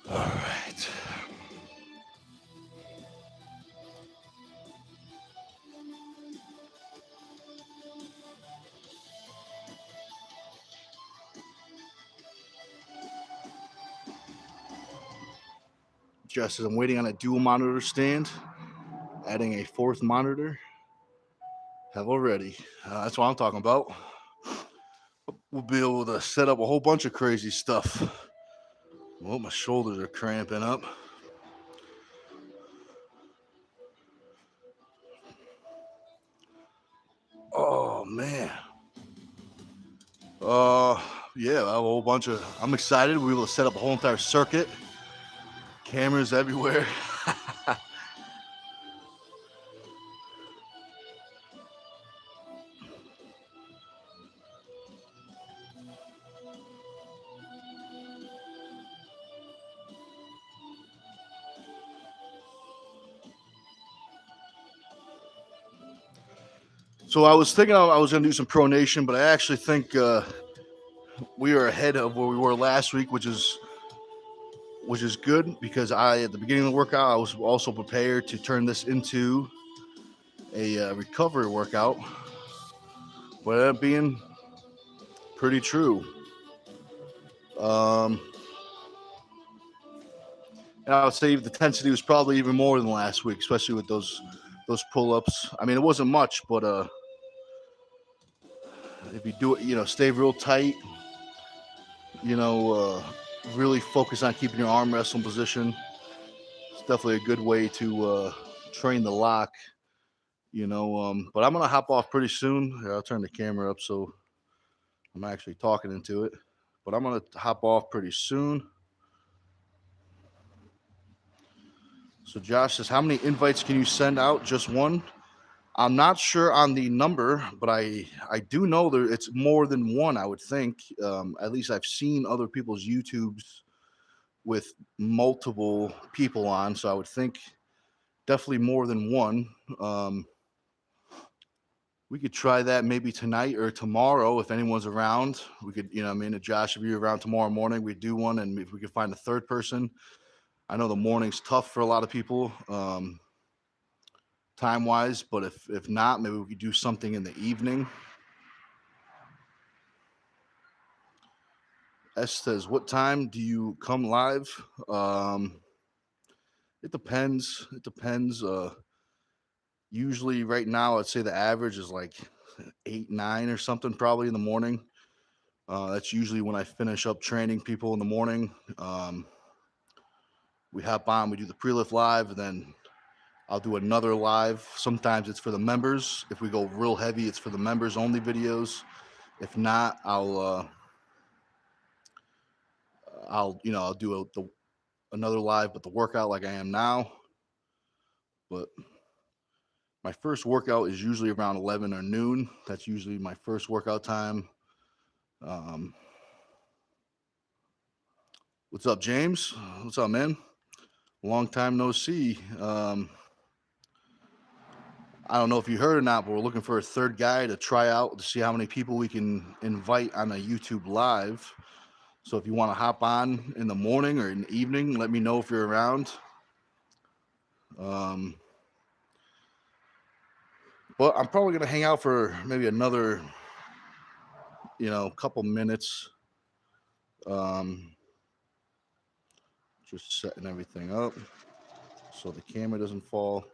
A: All right. Just as I'm waiting on a dual monitor stand, adding a fourth monitor. Have already. That's what I'm talking about. We'll be able to set up a whole bunch of crazy stuff. Well, my shoulders are cramping up. Oh man. Yeah, I have a whole bunch of. I'm excited. We will set up a whole entire circuit. Cameras everywhere. So I was thinking I was going to do some pronation, but I actually think we are ahead of where we were last week, which is good because at the beginning of the workout I was also prepared to turn this into a recovery workout, but that being pretty true. Um, and I would say the intensity was probably even more than last week, especially with those pull-ups. I mean, it wasn't much, but if you do it, stay real tight, really focus on keeping your arm rest in position. It's definitely a good way to train the lock. But I'm gonna hop off pretty soon. Here, I'll turn the camera up so I'm actually talking into it. But I'm gonna hop off pretty soon. So Josh says, how many invites can you send out? Just one? I'm not sure on the number, but I do know there it's more than one. I would think. At least I've seen other people's YouTubes with multiple people on, so I would think definitely more than one. We could try that maybe tonight or tomorrow if anyone's around. We could, if Josh, if you're around tomorrow morning, we do one, and if we could find a third person. I know the morning's tough for a lot of people, time wise, but if not, maybe we could do something in the evening. S says, what time do you come live? It depends. It depends. Usually right now, I'd say the average is like 8, 9 or something, probably in the morning. That's usually when I finish up training people in the morning. We hop on, we do the pre-lift live, and then I'll do another live. Sometimes it's for the members. If we go real heavy, it's for the members only videos. If not, I'll do another live, but the workout like I am now. But my first workout is usually around 11 or noon. That's usually my first workout time. What's up, James? What's up, man? Long time no see. I don't know if you heard or not, but we're looking for a third guy to try out to see how many people we can invite on a YouTube live. So if you want to hop on in the morning or in the evening, let me know if you're around. But I'm probably gonna hang out for maybe another, couple minutes. Just setting everything up so the camera doesn't fall.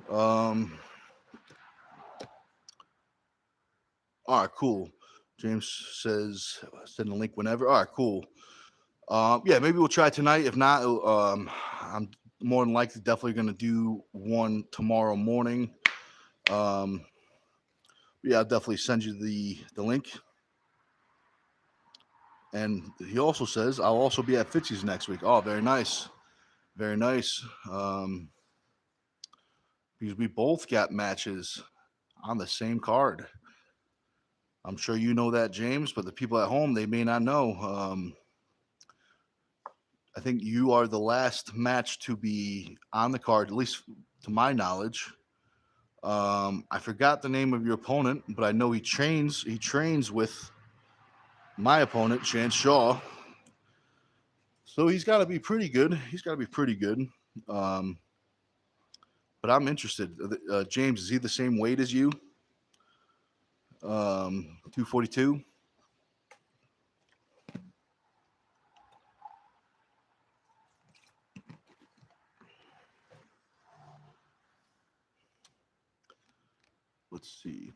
A: All right, cool. James says send a link whenever. All right, cool. Yeah, maybe we'll try tonight. If not, I'm more than likely definitely going to do one tomorrow morning. Yeah, I'll definitely send you the link. And he also says I'll also be at Fitzy's next week. Oh, very nice. Very nice. Because we both got matches on the same card. I'm sure you know that, James, but the people at home, they may not know. I think you are the last match to be on the card, at least to my knowledge. I forgot the name of your opponent, but I know he trains with my opponent, Chance Shaw. So he's got to be pretty good. But I'm interested. James, is he the same weight as you? 242. Let's see.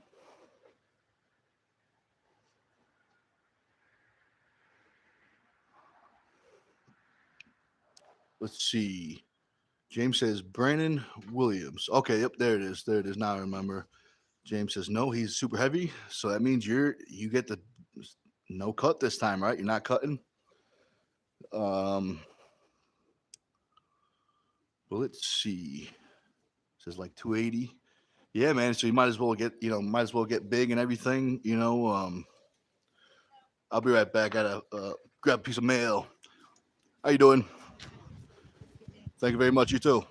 A: Let's see. James says Brandon Williams. Okay, yep, there it is. There it is. Now I remember. James says no, he's super heavy, so that means you get the no cut this time, right? You're not cutting. But let's see. It says like 280. Yeah, man. So you might as well get big and everything. I'll be right back. Gotta grab a piece of mail. How you doing? Thank you very much. You too.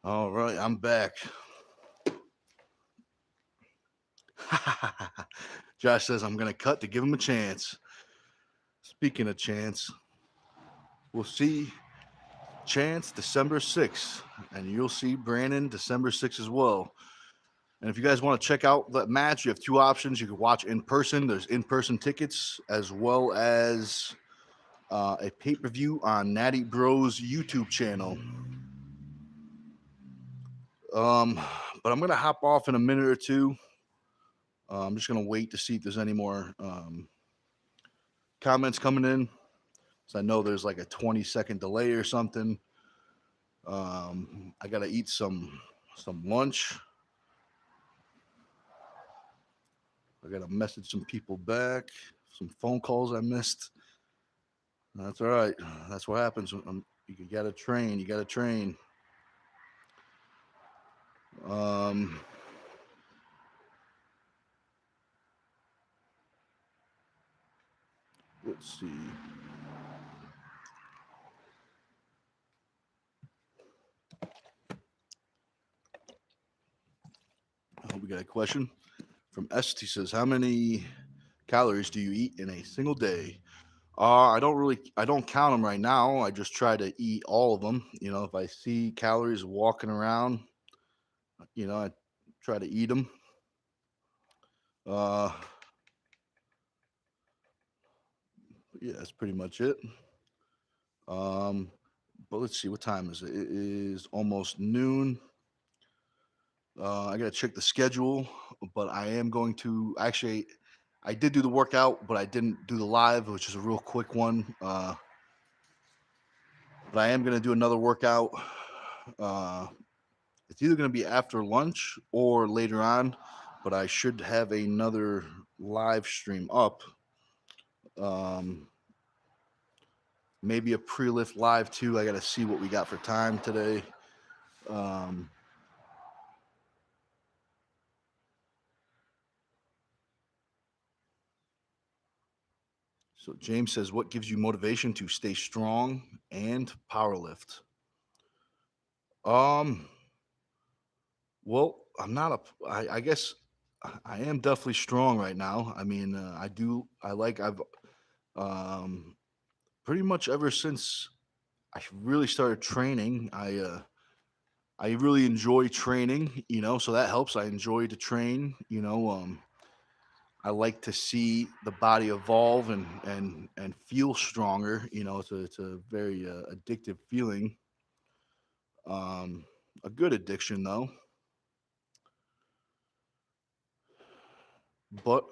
A: All right, I'm back. Josh says I'm gonna cut to give him a chance. Speaking of chance, we'll see Chance December 6th, and you'll see Brandon December 6th as well. And if you guys want to check out that match, you have two options. You can watch in person. There's in-person tickets as well as a pay-per-view on Natty Bros YouTube channel. But I'm gonna hop off in a minute or two. I'm just gonna wait to see if there's any more comments coming in. So I know there's like a 20-second delay or something. I gotta eat some lunch. I gotta message some people back. Some phone calls I missed. That's all right. That's what happens. You gotta train. You gotta train. Let's see. We got a question from Est. He says, "How many calories do you eat in a single day?" I don't count them right now. I just try to eat all of them. If I see calories walking around, I try to eat them. yeah, that's pretty much it. But let's see, what time is it? It is almost noon. I gotta check the schedule, but I am going to actually. I did do the workout, but I didn't do the live, which is a real quick one. But I am gonna do another workout. It's either gonna be after lunch or later on, but I should have another live stream up. Um, maybe a pre-lift live too. I got to see what we got for time today. So James says, what gives you motivation to stay strong and power lift? Well, I'm not a, I guess I am definitely strong right now. I mean, I've, um, pretty much ever since I really started training, I really enjoy training, so that helps. I enjoy to train, I like to see the body evolve and feel stronger. It's a very addictive feeling. A good addiction though. But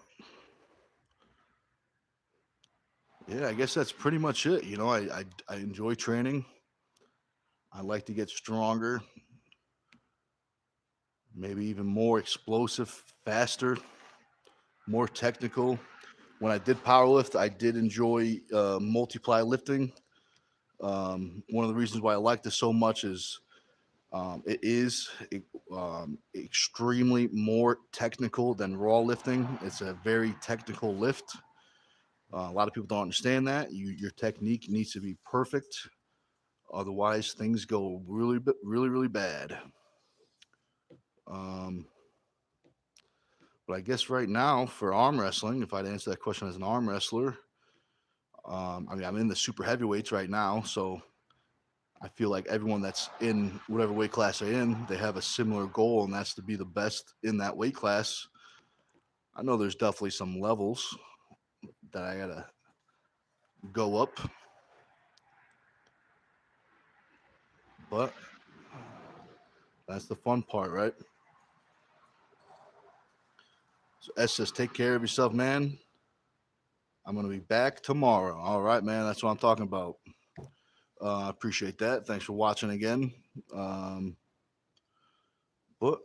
A: yeah, I guess that's pretty much it. I enjoy training. I like to get stronger, maybe even more explosive, faster, more technical. When I did powerlift, I did enjoy multiply lifting. One of the reasons why I liked it so much is it is extremely more technical than raw lifting. It's a very technical lift. A lot of people don't understand that. Your technique needs to be perfect. Otherwise, things go really bad. But I guess right now for arm wrestling, if I'd answer that question as an arm wrestler, I mean, I'm in the super heavyweights right now, so I feel like everyone that's in whatever weight class they're in, they have a similar goal, and that's to be the best in that weight class. I know there's definitely some levels that I gotta go up, but that's the fun part, right? So S says, take care of yourself, man. I'm gonna be back tomorrow. All right, man. That's what I'm talking about. I appreciate that. Thanks for watching again. But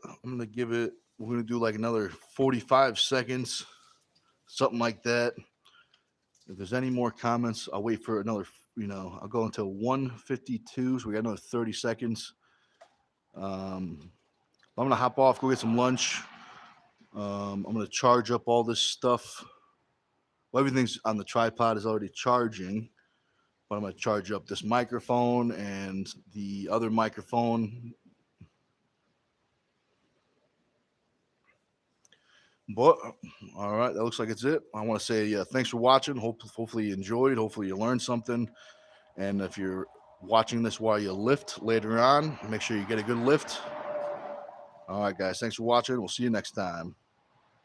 A: I'm gonna give it. We're gonna do like another 45 seconds, something like that. If there's any more comments, I'll wait for another. I'll go until 1:52. So we got another 30 seconds. I'm gonna hop off, go get some lunch. I'm gonna charge up all this stuff. Well, everything's on the tripod is already charging, but I'm gonna charge up this microphone and the other microphone. But all right, that looks like it's it. I want to say thanks for watching. Hopefully you enjoyed. Hopefully you learned something. And if you're watching this while you lift later on, make sure you get a good lift. All right, guys. Thanks for watching. We'll see you next time.